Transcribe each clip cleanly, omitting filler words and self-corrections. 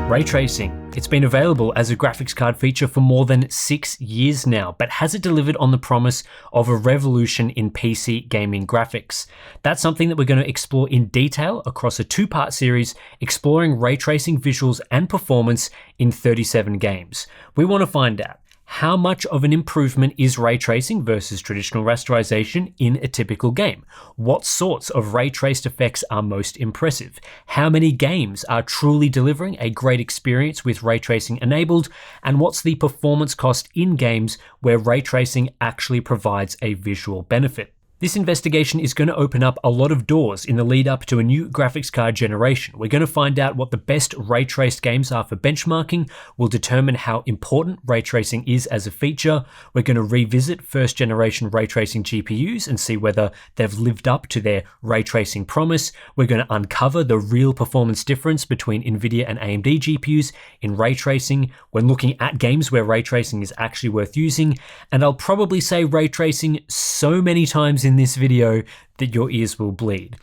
Ray tracing. It's been available as a graphics card feature for more than 6 years now, but has it delivered on the promise of a revolution in PC gaming graphics? That's something that we're going to explore in detail across a 2-part series exploring ray tracing visuals and performance in 37 games. We want to find out how much of an improvement is ray tracing versus traditional rasterization in a typical game? What sorts of ray traced effects are most impressive? How many games are truly delivering a great experience with ray tracing enabled? And what's the performance cost in games where ray tracing actually provides a visual benefit? This investigation is going to open up a lot of doors in the lead up to a new graphics card generation. We're going to find out what the best ray traced games are for benchmarking. We'll determine how important ray tracing is as a feature. We're going to revisit first generation ray tracing GPUs and see whether they've lived up to their ray tracing promise. We're going to uncover the real performance difference between NVIDIA and AMD GPUs in ray tracing when looking at games where ray tracing is actually worth using. And I'll probably say ray tracing so many times in this video that your ears will bleed.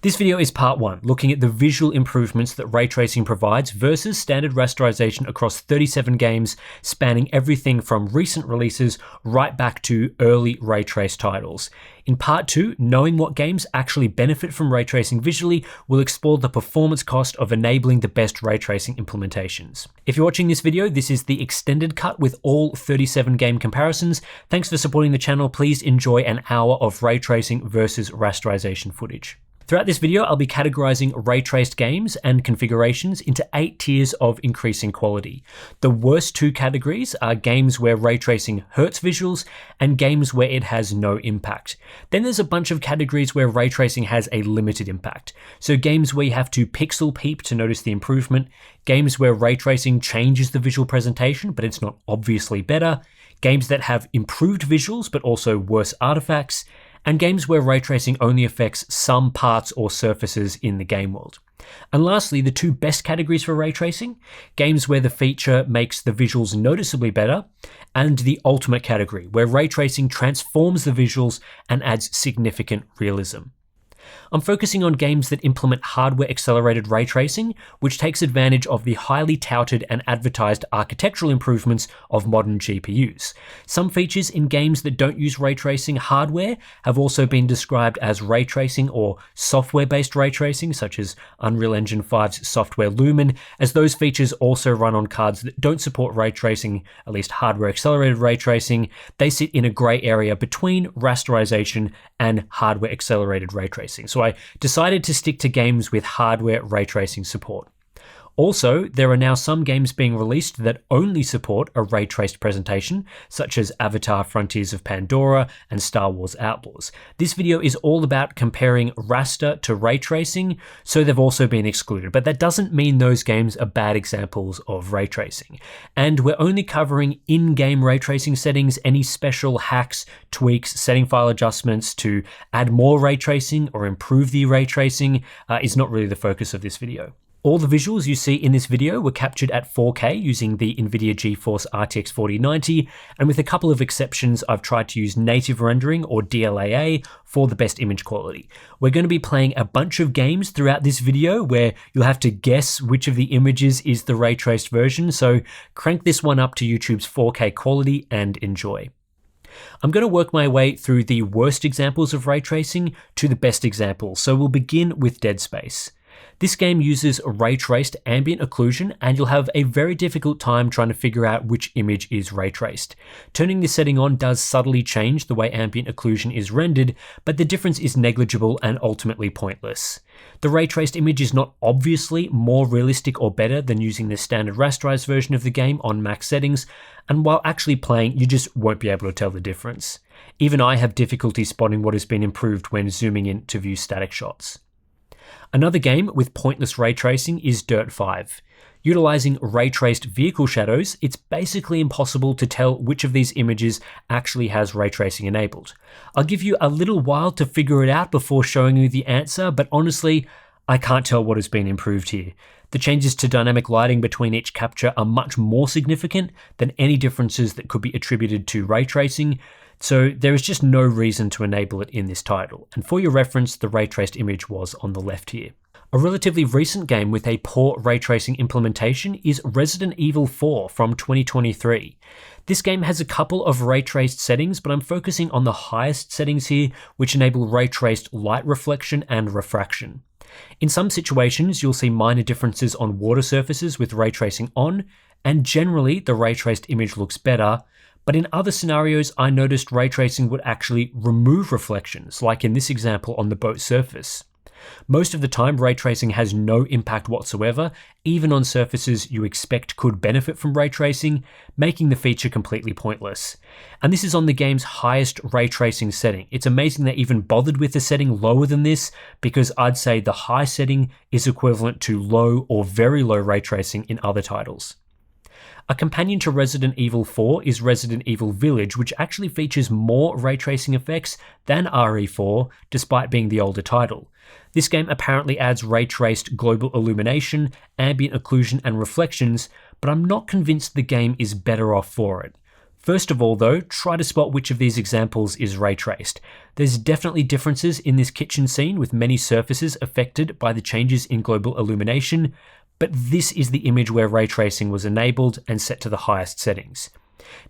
This video is part 1, looking at the visual improvements that ray tracing provides versus standard rasterization across 37 games, spanning everything from recent releases right back to early ray trace titles. In part 2, knowing what games actually benefit from ray tracing visually, we'll explore the performance cost of enabling the best ray tracing implementations. If you're watching this video, this is the extended cut with all 37 game comparisons. Thanks for supporting the channel. Please enjoy an hour of ray tracing versus rasterization footage. Throughout this video, I'll be categorizing ray traced games and configurations into 8 tiers of increasing quality. The worst 2 categories are games where ray tracing hurts visuals and games where it has no impact. Then there's a bunch of categories where ray tracing has a limited impact. So games where you have to pixel peep to notice the improvement, games where ray tracing changes the visual presentation, but it's not obviously better, games that have improved visuals but also worse artifacts, and games where ray tracing only affects some parts or surfaces in the game world. And lastly, the 2 best categories for ray tracing, games where the feature makes the visuals noticeably better, and the ultimate category, where ray tracing transforms the visuals and adds significant realism. I'm focusing on games that implement hardware-accelerated ray tracing, which takes advantage of the highly touted and advertised architectural improvements of modern GPUs. Some features in games that don't use ray tracing hardware have also been described as ray tracing or software-based ray tracing, such as Unreal Engine 5's software Lumen, as those features also run on cards that don't support ray tracing, at least hardware-accelerated ray tracing. They sit in a gray area between rasterization and hardware-accelerated ray tracing. So I decided to stick to games with hardware ray tracing support. Also, there are now some games being released that only support a ray traced presentation, such as Avatar: Frontiers of Pandora and Star Wars Outlaws. This video is all about comparing raster to ray tracing, so they've also been excluded, but that doesn't mean those games are bad examples of ray tracing. And we're only covering in-game ray tracing settings. Any special hacks, tweaks, setting file adjustments to add more ray tracing or improve the ray tracing is not really the focus of this video. All the visuals you see in this video were captured at 4K using the NVIDIA GeForce RTX 4090, and with a couple of exceptions, I've tried to use native rendering or DLAA for the best image quality. We're going to be playing a bunch of games throughout this video where you'll have to guess which of the images is the ray traced version, so crank this one up to YouTube's 4K quality and enjoy. I'm going to work my way through the worst examples of ray tracing to the best examples, so we'll begin with Dead Space. This game uses ray-traced ambient occlusion, and you'll have a very difficult time trying to figure out which image is ray-traced. Turning this setting on does subtly change the way ambient occlusion is rendered, but the difference is negligible and ultimately pointless. The ray-traced image is not obviously more realistic or better than using the standard rasterized version of the game on max settings, and while actually playing, you just won't be able to tell the difference. Even I have difficulty spotting what has been improved when zooming in to view static shots. Another game with pointless ray tracing is Dirt 5. Utilizing ray-traced vehicle shadows, it's basically impossible to tell which of these images actually has ray tracing enabled. I'll give you a little while to figure it out before showing you the answer, but honestly, I can't tell what has been improved here. The changes to dynamic lighting between each capture are much more significant than any differences that could be attributed to ray tracing, so there is just no reason to enable it in this title. And for your reference, the ray traced image was on the left here. A relatively recent game with a poor ray tracing implementation is Resident Evil 4 from 2023. This game has a couple of ray traced settings, but I'm focusing on the highest settings here, which enable ray traced light reflection and refraction. In some situations, you'll see minor differences on water surfaces with ray tracing on, and generally the ray traced image looks better, but in other scenarios I noticed ray tracing would actually remove reflections, like in this example on the boat surface. Most of the time, ray tracing has no impact whatsoever, even on surfaces you expect could benefit from ray tracing, making the feature completely pointless. And this is on the game's highest ray tracing setting. It's amazing they even bothered with a setting lower than this, because I'd say the high setting is equivalent to low or very low ray tracing in other titles. A companion to Resident Evil 4 is Resident Evil Village, which actually features more ray tracing effects than RE4, despite being the older title. This game apparently adds ray traced global illumination, ambient occlusion, and reflections, but I'm not convinced the game is better off for it. First of all though, try to spot which of these examples is ray traced. There's definitely differences in this kitchen scene, with many surfaces affected by the changes in global illumination, but this is the image where ray tracing was enabled and set to the highest settings.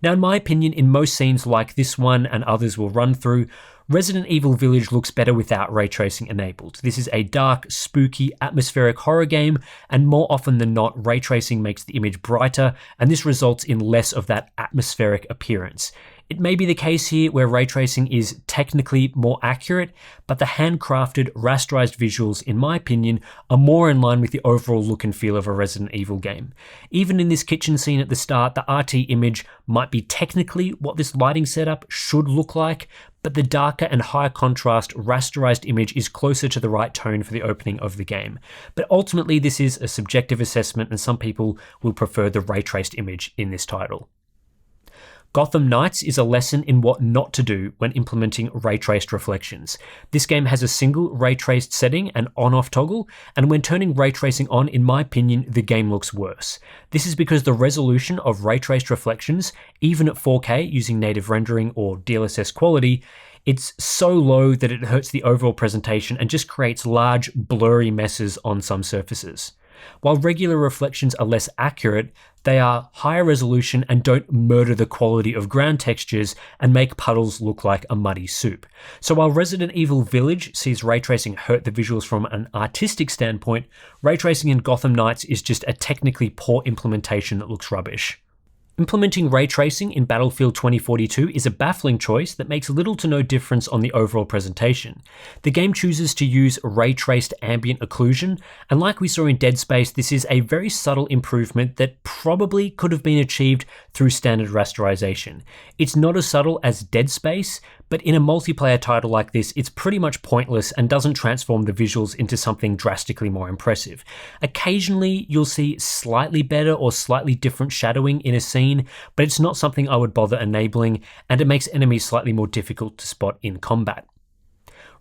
Now, in my opinion, in most scenes like this one and others we'll run through, Resident Evil Village looks better without ray tracing enabled. This is a dark, spooky, atmospheric horror game, and more often than not, ray tracing makes the image brighter, and this results in less of that atmospheric appearance. It may be the case here where ray tracing is technically more accurate, but the handcrafted, rasterized visuals, in my opinion, are more in line with the overall look and feel of a Resident Evil game. Even in this kitchen scene at the start, the RT image might be technically what this lighting setup should look like, but the darker and higher contrast rasterized image is closer to the right tone for the opening of the game. But ultimately, this is a subjective assessment, and some people will prefer the ray traced image in this title. Gotham Knights is a lesson in what not to do when implementing ray-traced reflections. This game has a single ray-traced setting, an on-off toggle, and when turning ray tracing on, in my opinion, the game looks worse. This is because the resolution of ray-traced reflections, even at 4K using native rendering or DLSS quality, it's so low that it hurts the overall presentation and just creates large, blurry messes on some surfaces. While regular reflections are less accurate, they are higher resolution and don't murder the quality of ground textures and make puddles look like a muddy soup. So while Resident Evil Village sees ray tracing hurt the visuals from an artistic standpoint, ray tracing in Gotham Knights is just a technically poor implementation that looks rubbish. Implementing ray tracing in Battlefield 2042 is a baffling choice that makes little to no difference on the overall presentation. The game chooses to use ray-traced ambient occlusion, and like we saw in Dead Space, this is a very subtle improvement that probably could have been achieved through standard rasterization. It's not as subtle as Dead Space, but in a multiplayer title like this, it's pretty much pointless and doesn't transform the visuals into something drastically more impressive. Occasionally, you'll see slightly better or slightly different shadowing in a scene, but it's not something I would bother enabling, and it makes enemies slightly more difficult to spot in combat.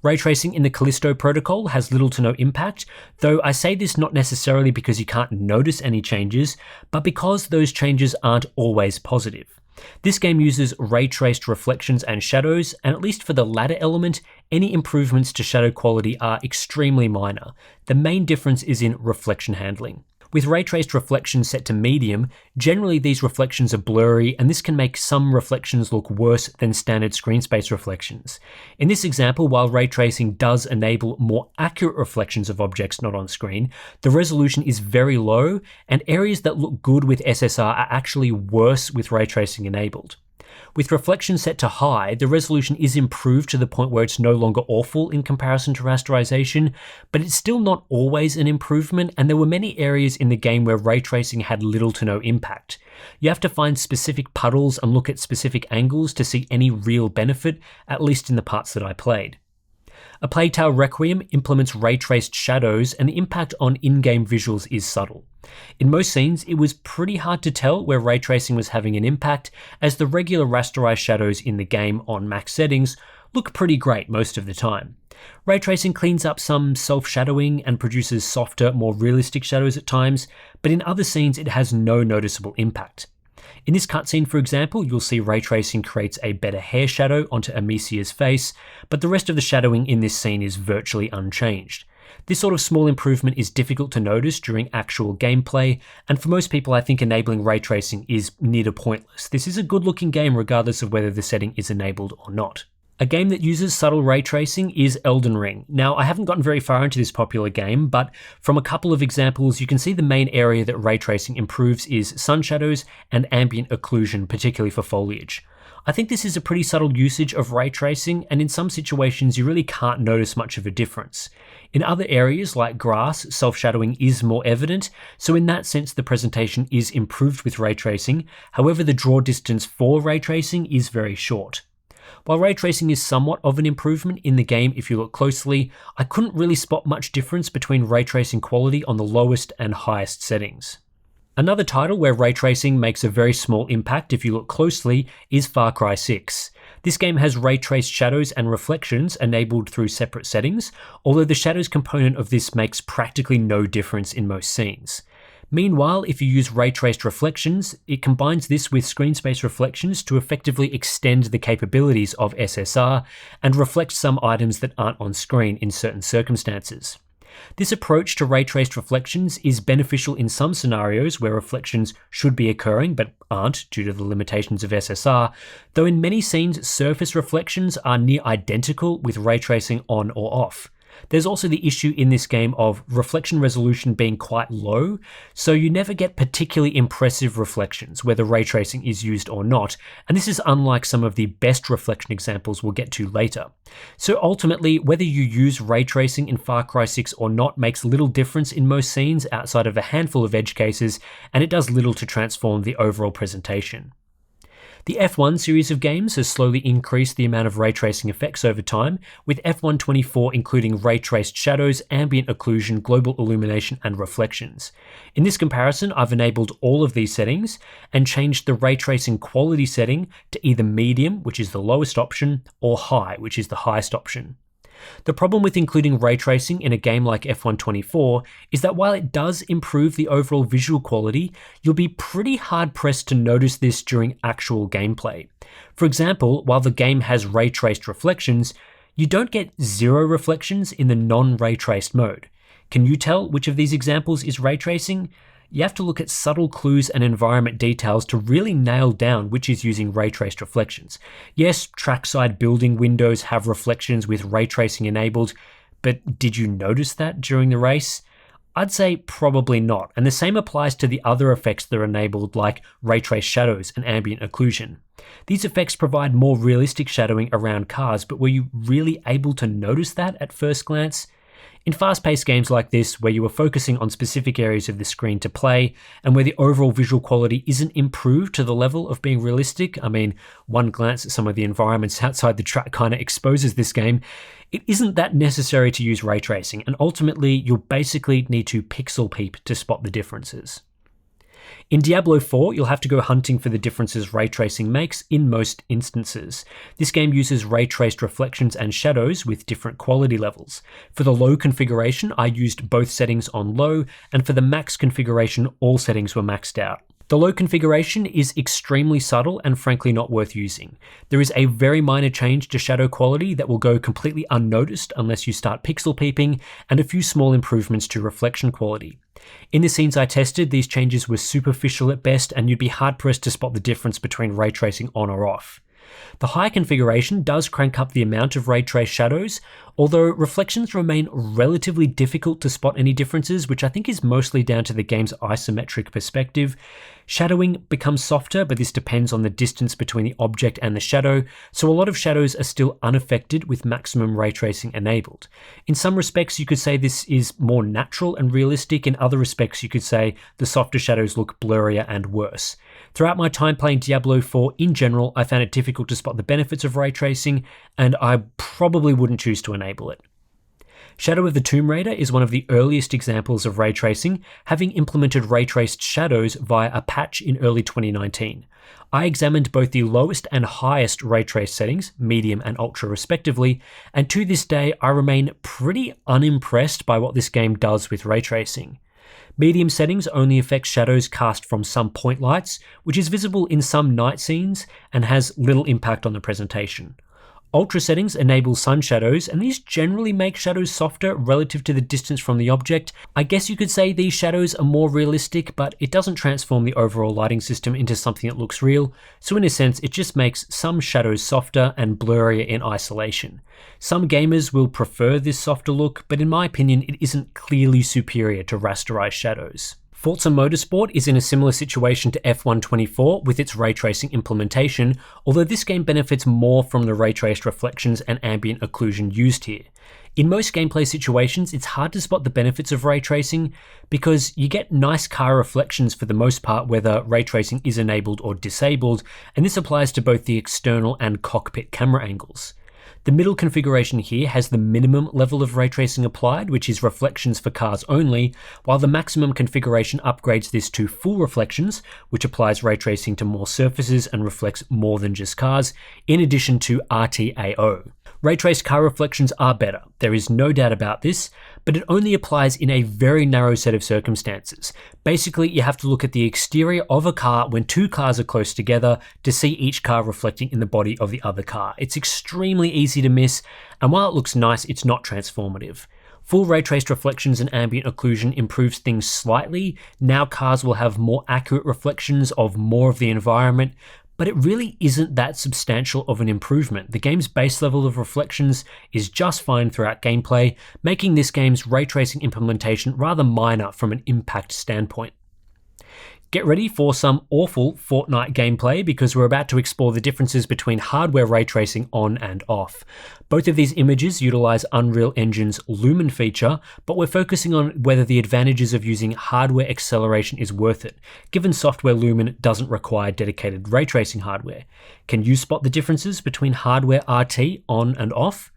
Ray tracing in the Callisto Protocol has little to no impact, though I say this not necessarily because you can't notice any changes, but because those changes aren't always positive. This game uses ray-traced reflections and shadows, and at least for the latter element, any improvements to shadow quality are extremely minor. The main difference is in reflection handling. With ray-traced reflections set to medium, generally these reflections are blurry, and this can make some reflections look worse than standard screen space reflections. In this example, while ray tracing does enable more accurate reflections of objects not on screen, the resolution is very low, and areas that look good with SSR are actually worse with ray tracing enabled. With reflection set to high, the resolution is improved to the point where it's no longer awful in comparison to rasterization, but it's still not always an improvement, and there were many areas in the game where ray tracing had little to no impact. You have to find specific puddles and look at specific angles to see any real benefit, at least in the parts that I played. A Plague Tale Requiem implements ray-traced shadows, and the impact on in-game visuals is subtle. In most scenes, it was pretty hard to tell where ray tracing was having an impact, as the regular rasterized shadows in the game on max settings look pretty great most of the time. Ray tracing cleans up some self-shadowing and produces softer, more realistic shadows at times, but in other scenes it has no noticeable impact. In this cutscene, for example, you'll see ray tracing creates a better hair shadow onto Amicia's face, but the rest of the shadowing in this scene is virtually unchanged. This sort of small improvement is difficult to notice during actual gameplay, and for most people I think enabling ray tracing is near to pointless. This is a good looking game regardless of whether the setting is enabled or not. A game that uses subtle ray tracing is Elden Ring. Now, I haven't gotten very far into this popular game, but from a couple of examples, you can see the main area that ray tracing improves is sun shadows and ambient occlusion, particularly for foliage. I think this is a pretty subtle usage of ray tracing, and in some situations you really can't notice much of a difference. In other areas like grass, self-shadowing is more evident, so in that sense the presentation is improved with ray tracing. However, the draw distance for ray tracing is very short. While ray tracing is somewhat of an improvement in the game if you look closely, I couldn't really spot much difference between ray tracing quality on the lowest and highest settings. Another title where ray tracing makes a very small impact if you look closely is Far Cry 6. This game has ray traced shadows and reflections enabled through separate settings, although the shadows component of this makes practically no difference in most scenes. Meanwhile, if you use ray traced reflections, it combines this with screen space reflections to effectively extend the capabilities of SSR and reflect some items that aren't on screen in certain circumstances. This approach to ray traced reflections is beneficial in some scenarios where reflections should be occurring but aren't due to the limitations of SSR, though in many scenes surface reflections are near identical with ray tracing on or off. There's also the issue in this game of reflection resolution being quite low, so you never get particularly impressive reflections, whether ray tracing is used or not, and this is unlike some of the best reflection examples we'll get to later. So ultimately, whether you use ray tracing in Far Cry 6 or not makes little difference in most scenes outside of a handful of edge cases, and it does little to transform the overall presentation. The F1 series of games has slowly increased the amount of ray tracing effects over time, with F1 24 including ray traced shadows, ambient occlusion, global illumination, and reflections. In this comparison, I've enabled all of these settings and changed the ray tracing quality setting to either medium, which is the lowest option, or high, which is the highest option. The problem with including ray tracing in a game like F1 24 is that while it does improve the overall visual quality, you'll be pretty hard pressed to notice this during actual gameplay. For example, while the game has ray traced reflections, you don't get zero reflections in the non-ray traced mode. Can you tell which of these examples is ray tracing? You have to look at subtle clues and environment details to really nail down which is using ray traced reflections. Yes, trackside building windows have reflections with ray tracing enabled, but did you notice that during the race? I'd say probably not, and the same applies to the other effects that are enabled like ray traced shadows and ambient occlusion. These effects provide more realistic shadowing around cars, but were you really able to notice that at first glance? In fast-paced games like this, where you are focusing on specific areas of the screen to play, and where the overall visual quality isn't improved to the level of being realistic, I mean, one glance at some of the environments outside the track kind of exposes this game, it isn't that necessary to use ray tracing, and ultimately you'll basically need to pixel peep to spot the differences. In Diablo IV, you'll have to go hunting for the differences ray tracing makes in most instances. This game uses ray traced reflections and shadows with different quality levels. For the low configuration, I used both settings on low, and for the max configuration, all settings were maxed out. The low configuration is extremely subtle and frankly not worth using. There is a very minor change to shadow quality that will go completely unnoticed unless you start pixel peeping, and a few small improvements to reflection quality. In the scenes I tested, these changes were superficial at best, and you'd be hard pressed to spot the difference between ray tracing on or off. The high configuration does crank up the amount of ray traced shadows, although reflections remain relatively difficult to spot any differences, which I think is mostly down to the game's isometric perspective. Shadowing becomes softer, but this depends on the distance between the object and the shadow, so a lot of shadows are still unaffected with maximum ray tracing enabled. In some respects, you could say this is more natural and realistic. In other respects, you could say the softer shadows look blurrier and worse. Throughout my time playing Diablo IV in general, I found it difficult to spot the benefits of ray tracing, and I probably wouldn't choose to enable it. Shadow of the Tomb Raider is one of the earliest examples of ray tracing, having implemented ray traced shadows via a patch in early 2019. I examined both the lowest and highest ray trace settings, medium and ultra respectively, and to this day I remain pretty unimpressed by what this game does with ray tracing. Medium settings only affect shadows cast from some point lights, which is visible in some night scenes and has little impact on the presentation. Ultra settings enable sun shadows, and these generally make shadows softer relative to the distance from the object. I guess you could say these shadows are more realistic, but it doesn't transform the overall lighting system into something that looks real, so in a sense it just makes some shadows softer and blurrier in isolation. Some gamers will prefer this softer look, but in my opinion it isn't clearly superior to rasterized shadows. Forza Motorsport is in a similar situation to F124 with its ray tracing implementation, although this game benefits more from the ray traced reflections and ambient occlusion used here. In most gameplay situations, it's hard to spot the benefits of ray tracing because you get nice car reflections for the most part whether ray tracing is enabled or disabled, and this applies to both the external and cockpit camera angles. The middle configuration here has the minimum level of ray tracing applied, which is reflections for cars only, while the maximum configuration upgrades this to full reflections, which applies ray tracing to more surfaces and reflects more than just cars, in addition to RTAO. Ray traced car reflections are better, there is no doubt about this, but it only applies in a very narrow set of circumstances. Basically, you have to look at the exterior of a car when two cars are close together to see each car reflecting in the body of the other car. It's extremely easy to miss, and while it looks nice, it's not transformative. Full ray traced reflections and ambient occlusion improves things slightly. Now cars will have more accurate reflections of more of the environment, but it really isn't that substantial of an improvement. The game's base level of reflections is just fine throughout gameplay, making this game's ray tracing implementation rather minor from an impact standpoint. Get ready for some awful Fortnite gameplay because we're about to explore the differences between hardware ray tracing on and off. Both of these images utilize Unreal Engine's Lumen feature, but we're focusing on whether the advantages of using hardware acceleration is worth it, given software Lumen doesn't require dedicated ray tracing hardware. Can you spot the differences between hardware RT on and off?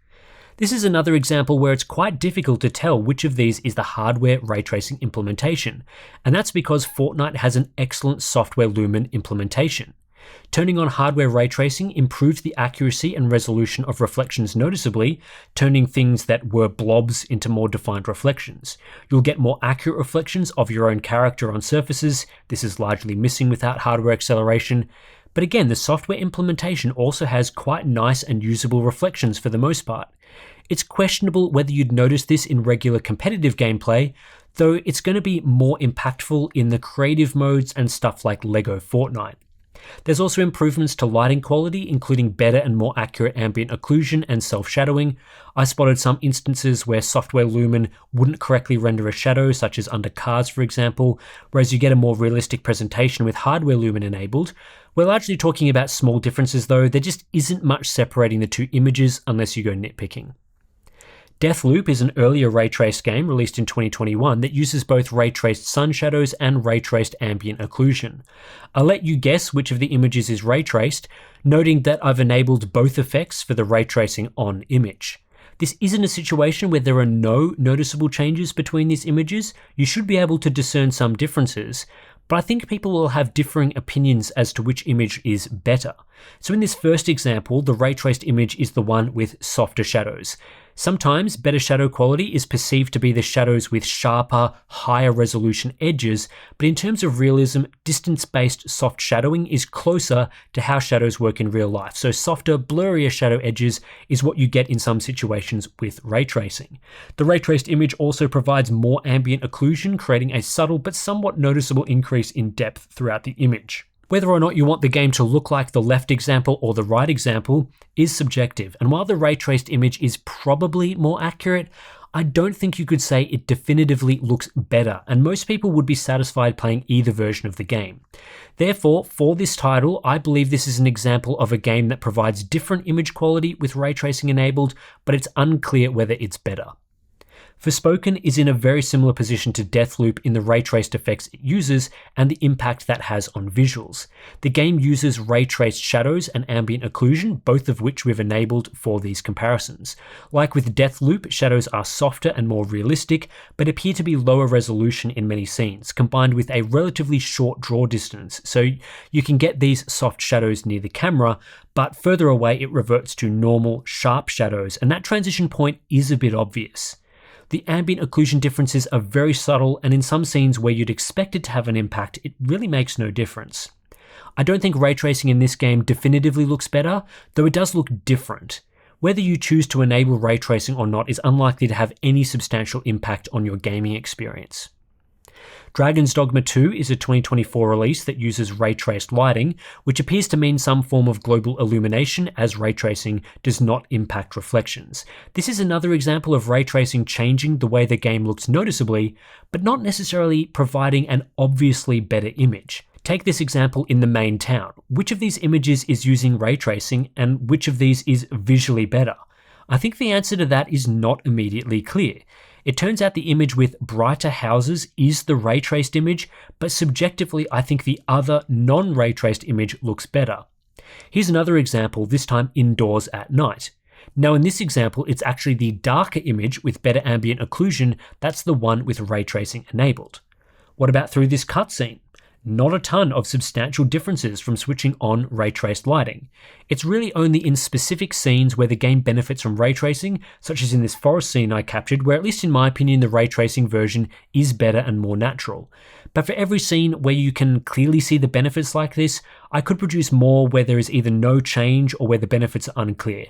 This is another example where it's quite difficult to tell which of these is the hardware ray tracing implementation, and that's because Fortnite has an excellent software Lumen implementation. Turning on hardware ray tracing improves the accuracy and resolution of reflections noticeably, turning things that were blobs into more defined reflections. You'll get more accurate reflections of your own character on surfaces. This is largely missing without hardware acceleration. But again, the software implementation also has quite nice and usable reflections for the most part. It's questionable whether you'd notice this in regular competitive gameplay, though it's going to be more impactful in the creative modes and stuff like LEGO Fortnite. There's also improvements to lighting quality, including better and more accurate ambient occlusion and self-shadowing. I spotted some instances where software Lumen wouldn't correctly render a shadow, such as under cars for example, whereas you get a more realistic presentation with hardware Lumen enabled. We're largely talking about small differences though, there just isn't much separating the two images unless you go nitpicking. Deathloop is an earlier ray-traced game released in 2021 that uses both ray-traced sun shadows and ray-traced ambient occlusion. I'll let you guess which of the images is ray-traced, noting that I've enabled both effects for the ray tracing on image. This isn't a situation where there are no noticeable changes between these images. You should be able to discern some differences, but I think people will have differing opinions as to which image is better. So in this first example, the ray-traced image is the one with softer shadows. Sometimes better shadow quality is perceived to be the shadows with sharper, higher resolution edges, but in terms of realism, distance-based soft shadowing is closer to how shadows work in real life. So softer, blurrier shadow edges is what you get in some situations with ray tracing. The ray-traced image also provides more ambient occlusion, creating a subtle but somewhat noticeable increase in depth throughout the image. Whether or not you want the game to look like the left example or the right example is subjective, and while the ray-traced image is probably more accurate, I don't think you could say it definitively looks better, and most people would be satisfied playing either version of the game. Therefore, for this title, I believe this is an example of a game that provides different image quality with ray tracing enabled, but it's unclear whether it's better. Forspoken is in a very similar position to Deathloop in the ray-traced effects it uses and the impact that has on visuals. The game uses ray-traced shadows and ambient occlusion, both of which we've enabled for these comparisons. Like with Deathloop, shadows are softer and more realistic, but appear to be lower resolution in many scenes, combined with a relatively short draw distance, so you can get these soft shadows near the camera, but further away it reverts to normal, sharp shadows, and that transition point is a bit obvious. The ambient occlusion differences are very subtle, and in some scenes where you'd expect it to have an impact, it really makes no difference. I don't think ray tracing in this game definitively looks better, though it does look different. Whether you choose to enable ray tracing or not is unlikely to have any substantial impact on your gaming experience. Dragon's Dogma II is a 2024 release that uses ray-traced lighting, which appears to mean some form of global illumination, as ray tracing does not impact reflections. This is another example of ray tracing changing the way the game looks noticeably, but not necessarily providing an obviously better image. Take this example in the main town. Which of these images is using ray tracing, and which of these is visually better? I think the answer to that is not immediately clear. It turns out the image with brighter houses is the ray traced image, but subjectively I think the other non-ray traced image looks better. Here's another example, this time indoors at night. Now in this example, it's actually the darker image with better ambient occlusion that's the one with ray tracing enabled. What about through this cutscene? Not a ton of substantial differences from switching on ray traced lighting. It's really only in specific scenes where the game benefits from ray tracing, such as in this forest scene I captured, where at least in my opinion the ray tracing version is better and more natural. But for every scene where you can clearly see the benefits like this, I could produce more where there is either no change or where the benefits are unclear.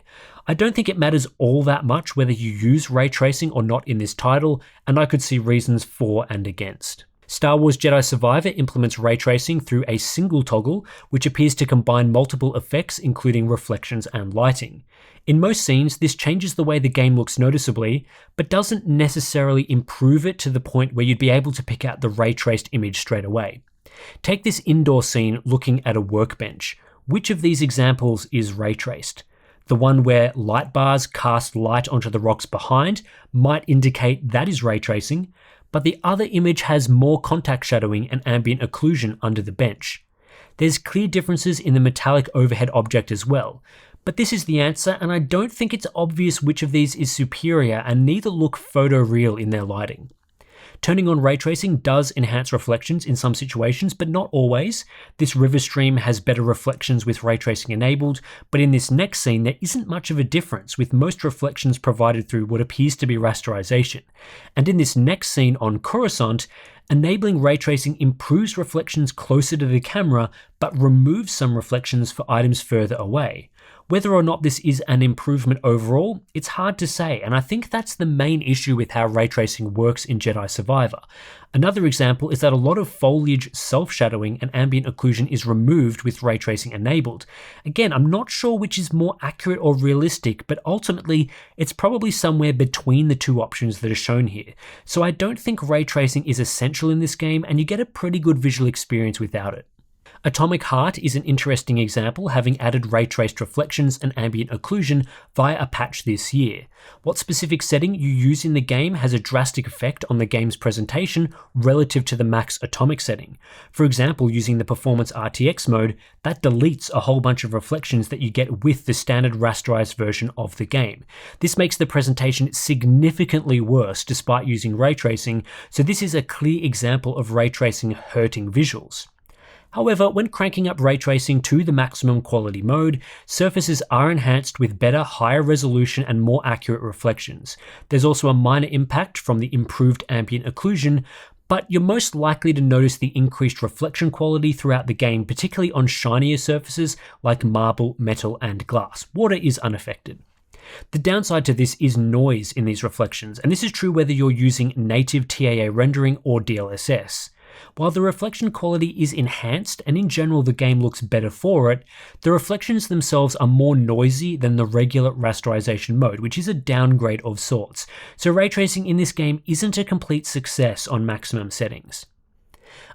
I don't think it matters all that much whether you use ray tracing or not in this title, and I could see reasons for and against. Star Wars Jedi Survivor implements ray tracing through a single toggle, which appears to combine multiple effects including reflections and lighting. In most scenes, this changes the way the game looks noticeably, but doesn't necessarily improve it to the point where you'd be able to pick out the ray traced image straight away. Take this indoor scene looking at a workbench. Which of these examples is ray traced? The one where light bars cast light onto the rocks behind might indicate that is ray tracing, but the other image has more contact shadowing and ambient occlusion under the bench. There's clear differences in the metallic overhead object as well, but this is the answer, and I don't think it's obvious which of these is superior, and neither look photoreal in their lighting. Turning on ray tracing does enhance reflections in some situations, but not always. This river stream has better reflections with ray tracing enabled, but in this next scene there isn't much of a difference, with most reflections provided through what appears to be rasterization. And in this next scene on Coruscant, enabling ray tracing improves reflections closer to the camera, but removes some reflections for items further away. Whether or not this is an improvement overall, it's hard to say, and I think that's the main issue with how ray tracing works in Jedi Survivor. Another example is that a lot of foliage self-shadowing and ambient occlusion is removed with ray tracing enabled. Again, I'm not sure which is more accurate or realistic, but ultimately it's probably somewhere between the two options that are shown here. So I don't think ray tracing is essential in this game, and you get a pretty good visual experience without it. Atomic Heart is an interesting example, having added ray-traced reflections and ambient occlusion via a patch this year. What specific setting you use in the game has a drastic effect on the game's presentation relative to the max atomic setting. For example, using the Performance RTX mode, that deletes a whole bunch of reflections that you get with the standard rasterized version of the game. This makes the presentation significantly worse despite using ray tracing, so this is a clear example of ray tracing hurting visuals. However, when cranking up ray tracing to the maximum quality mode, surfaces are enhanced with better, higher resolution and more accurate reflections. There's also a minor impact from the improved ambient occlusion, but you're most likely to notice the increased reflection quality throughout the game, particularly on shinier surfaces like marble, metal, and glass. Water is unaffected. The downside to this is noise in these reflections, and this is true whether you're using native TAA rendering or DLSS. While the reflection quality is enhanced and in general the game looks better for it, the reflections themselves are more noisy than the regular rasterization mode, which is a downgrade of sorts. So ray tracing in this game isn't a complete success on maximum settings.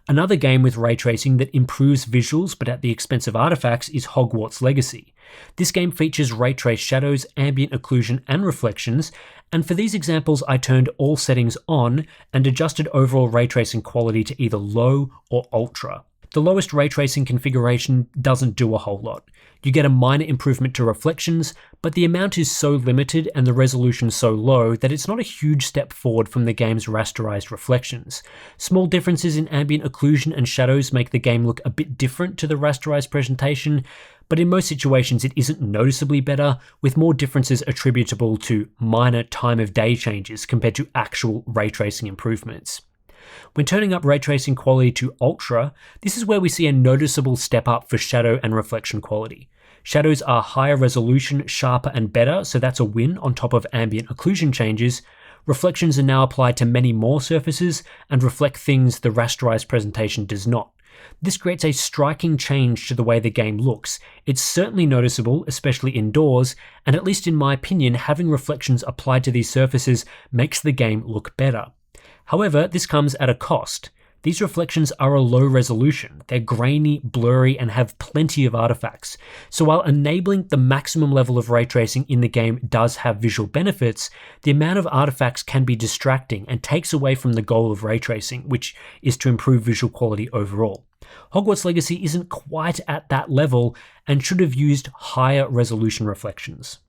Another game with ray tracing that improves visuals but at the expense of artifacts is Hogwarts Legacy. This game features ray traced shadows, ambient occlusion, and reflections, and for these examples I turned all settings on and adjusted overall ray tracing quality to either low or ultra. The lowest ray tracing configuration doesn't do a whole lot. You get a minor improvement to reflections, but the amount is so limited and the resolution so low that it's not a huge step forward from the game's rasterized reflections. Small differences in ambient occlusion and shadows make the game look a bit different to the rasterized presentation, but in most situations it isn't noticeably better, with more differences attributable to minor time of day changes compared to actual ray tracing improvements. When turning up ray tracing quality to ultra, this is where we see a noticeable step up for shadow and reflection quality. Shadows are higher resolution, sharper and better, so that's a win on top of ambient occlusion changes. Reflections are now applied to many more surfaces and reflect things the rasterized presentation does not. This creates a striking change to the way the game looks. It's certainly noticeable, especially indoors, and at least in my opinion, having reflections applied to these surfaces makes the game look better. However, this comes at a cost. These reflections are a low resolution, they're grainy, blurry, and have plenty of artifacts. So while enabling the maximum level of ray tracing in the game does have visual benefits, the amount of artifacts can be distracting and takes away from the goal of ray tracing, which is to improve visual quality overall. Hogwarts Legacy isn't quite at that level and should have used higher resolution reflections.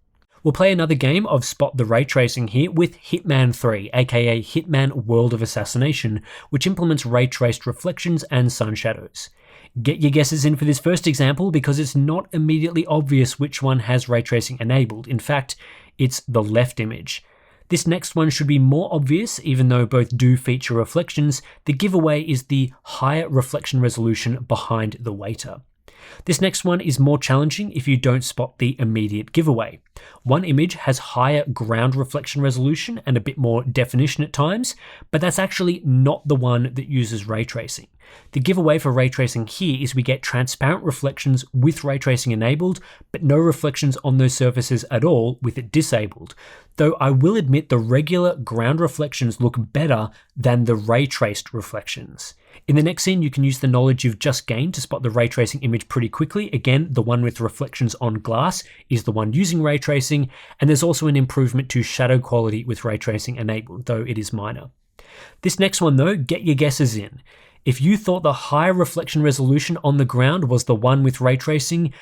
We'll play another game of Spot the Ray Tracing here with Hitman 3, aka Hitman World of Assassination, which implements ray traced reflections and sun shadows. Get your guesses in for this first example because it's not immediately obvious which one has ray tracing enabled. In fact, it's the left image. This next one should be more obvious, even though both do feature reflections. The giveaway is the higher reflection resolution behind the waiter. This next one is more challenging if you don't spot the immediate giveaway. One image has higher ground reflection resolution and a bit more definition at times, but that's actually not the one that uses ray tracing. The giveaway for ray tracing here is we get transparent reflections with ray tracing enabled, but no reflections on those surfaces at all with it disabled. Though I will admit the regular ground reflections look better than the ray traced reflections. In the next scene, you can use the knowledge you've just gained to spot the ray tracing image pretty quickly. Again, the one with reflections on glass is the one using ray tracing, and there's also an improvement to shadow quality with ray tracing enabled, though it is minor. This next one though, get your guesses in. If you thought the higher reflection resolution on the ground was the one with ray tracing,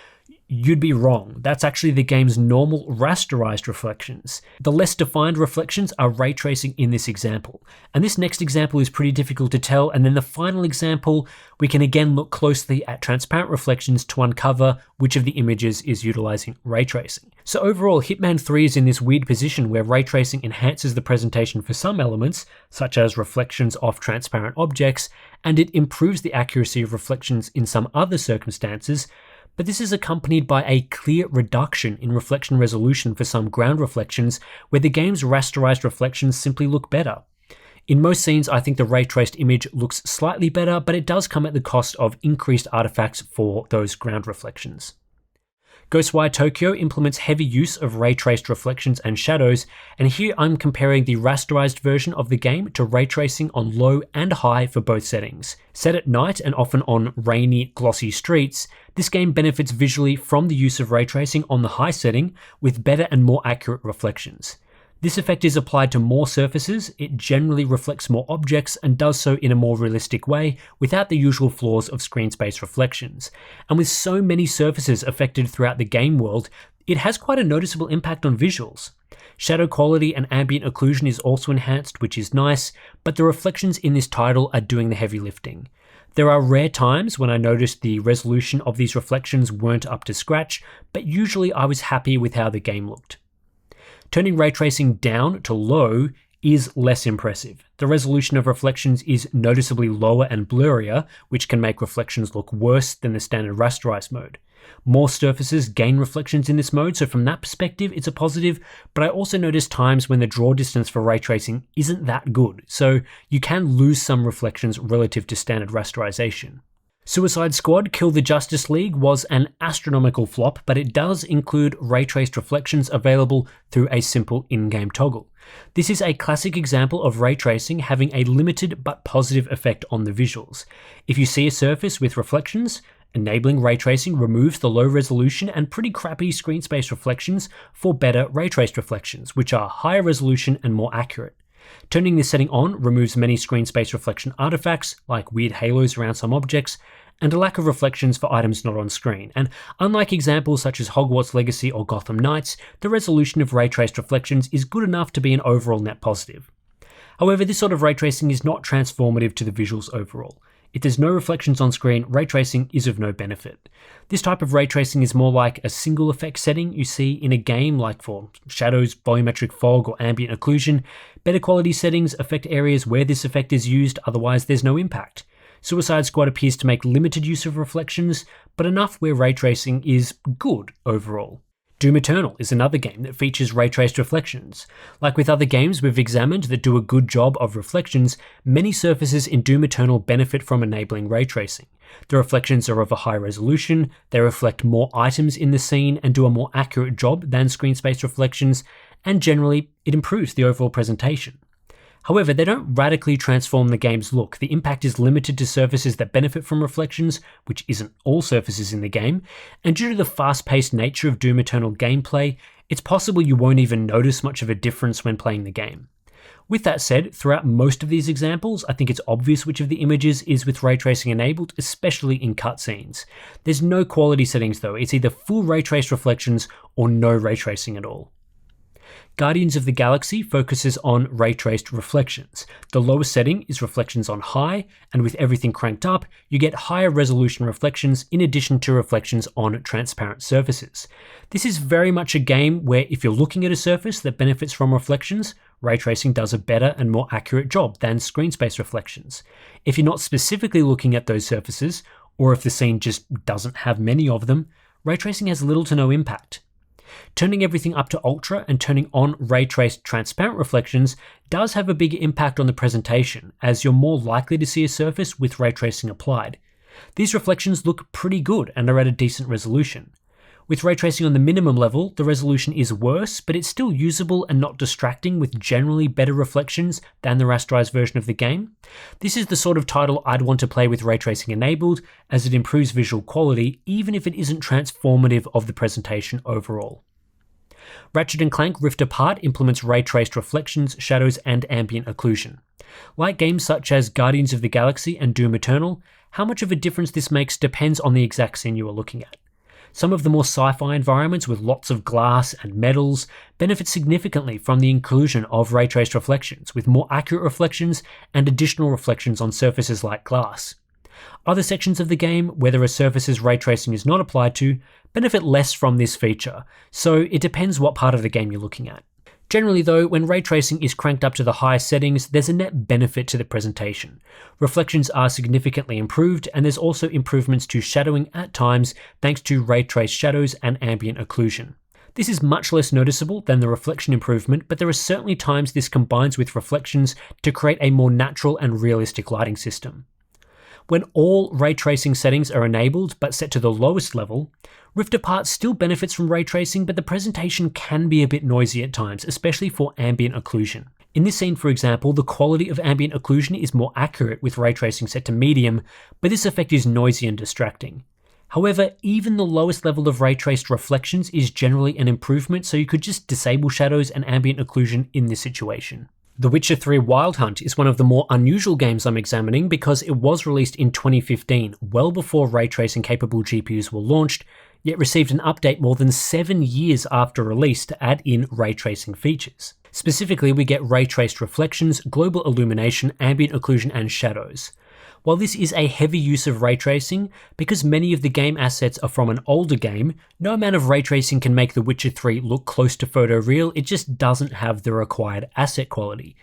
you'd be wrong. That's actually the game's normal rasterized reflections. The less defined reflections are ray tracing in this example. And this next example is pretty difficult to tell, and then the final example, we can again look closely at transparent reflections to uncover which of the images is utilizing ray tracing. So overall, Hitman 3 is in this weird position where ray tracing enhances the presentation for some elements, such as reflections off transparent objects, and it improves the accuracy of reflections in some other circumstances, but this is accompanied by a clear reduction in reflection resolution for some ground reflections where the game's rasterized reflections simply look better. In most scenes, I think the ray traced image looks slightly better, but it does come at the cost of increased artifacts for those ground reflections. Ghostwire Tokyo implements heavy use of ray traced reflections and shadows, and here I'm comparing the rasterized version of the game to ray tracing on low and high for both settings. Set at night and often on rainy, glossy streets, this game benefits visually from the use of ray tracing on the high setting with better and more accurate reflections. This effect is applied to more surfaces, it generally reflects more objects and does so in a more realistic way without the usual flaws of screen space reflections. And with so many surfaces affected throughout the game world, it has quite a noticeable impact on visuals. Shadow quality and ambient occlusion is also enhanced, which is nice, but the reflections in this title are doing the heavy lifting. There are rare times when I noticed the resolution of these reflections weren't up to scratch, but usually I was happy with how the game looked. Turning ray tracing down to low is less impressive. The resolution of reflections is noticeably lower and blurrier, which can make reflections look worse than the standard rasterized mode. More surfaces gain reflections in this mode, so from that perspective it's a positive, but I also noticed times when the draw distance for ray tracing isn't that good, so you can lose some reflections relative to standard rasterization. Suicide Squad Kill the Justice League was an astronomical flop, but it does include ray-traced reflections available through a simple in-game toggle. This is a classic example of ray tracing having a limited but positive effect on the visuals. If you see a surface with reflections, enabling ray tracing removes the low resolution and pretty crappy screen space reflections for better ray-traced reflections, which are higher resolution and more accurate. Turning this setting on removes many screen space reflection artifacts, like weird halos around some objects, and a lack of reflections for items not on screen. And unlike examples such as Hogwarts Legacy or Gotham Knights, the resolution of ray-traced reflections is good enough to be an overall net positive. However, this sort of ray tracing is not transformative to the visuals overall. If there's no reflections on screen, ray tracing is of no benefit. This type of ray tracing is more like a single effect setting you see in a game, like for shadows, volumetric fog, or ambient occlusion. Better quality settings affect areas where this effect is used, otherwise there's no impact. Suicide Squad appears to make limited use of reflections, but enough where ray tracing is good overall. Doom Eternal is another game that features ray-traced reflections. Like with other games we've examined that do a good job of reflections, many surfaces in Doom Eternal benefit from enabling ray tracing. The reflections are of a high resolution, they reflect more items in the scene and do a more accurate job than screen space reflections, and generally, it improves the overall presentation. However, they don't radically transform the game's look. The impact is limited to surfaces that benefit from reflections, which isn't all surfaces in the game, and due to the fast-paced nature of Doom Eternal gameplay, it's possible you won't even notice much of a difference when playing the game. With that said, throughout most of these examples, I think it's obvious which of the images is with ray tracing enabled, especially in cutscenes. There's no quality settings though, it's either full ray traced reflections or no ray tracing at all. Guardians of the Galaxy focuses on ray-traced reflections. The lowest setting is reflections on high, and with everything cranked up, you get higher resolution reflections in addition to reflections on transparent surfaces. This is very much a game where if you're looking at a surface that benefits from reflections, ray tracing does a better and more accurate job than screen space reflections. If you're not specifically looking at those surfaces, or if the scene just doesn't have many of them, ray tracing has little to no impact. Turning everything up to Ultra and turning on ray-traced transparent reflections does have a bigger impact on the presentation, as you're more likely to see a surface with ray tracing applied. These reflections look pretty good and are at a decent resolution. With ray tracing on the minimum level, the resolution is worse, but it's still usable and not distracting with generally better reflections than the rasterized version of the game. This is the sort of title I'd want to play with ray tracing enabled, as it improves visual quality even if it isn't transformative of the presentation overall. Ratchet & Clank Rift Apart implements ray-traced reflections, shadows, and ambient occlusion. Like games such as Guardians of the Galaxy and Doom Eternal, how much of a difference this makes depends on the exact scene you are looking at. Some of the more sci-fi environments with lots of glass and metals benefit significantly from the inclusion of ray-traced reflections, with more accurate reflections and additional reflections on surfaces like glass. Other sections of the game, where there are surfaces ray tracing is not applied to, benefit less from this feature, so it depends what part of the game you're looking at. Generally though, when ray tracing is cranked up to the highest settings, there's a net benefit to the presentation. Reflections are significantly improved, and there's also improvements to shadowing at times thanks to ray traced shadows and ambient occlusion. This is much less noticeable than the reflection improvement, but there are certainly times this combines with reflections to create a more natural and realistic lighting system. When all ray tracing settings are enabled but set to the lowest level, Rift Apart still benefits from ray tracing, but the presentation can be a bit noisy at times, especially for ambient occlusion. In this scene, for example, the quality of ambient occlusion is more accurate with ray tracing set to medium, but this effect is noisy and distracting. However, even the lowest level of ray traced reflections is generally an improvement, so you could just disable shadows and ambient occlusion in this situation. The Witcher 3 Wild Hunt is one of the more unusual games I'm examining because it was released in 2015, well before ray tracing capable GPUs were launched, yet received an update more than 7 years after release to add in ray tracing features. Specifically, we get ray traced reflections, global illumination, ambient occlusion, and shadows. While this is a heavy use of ray tracing, because many of the game assets are from an older game, no amount of ray tracing can make The Witcher 3 look close to photoreal, it just doesn't have the required asset quality.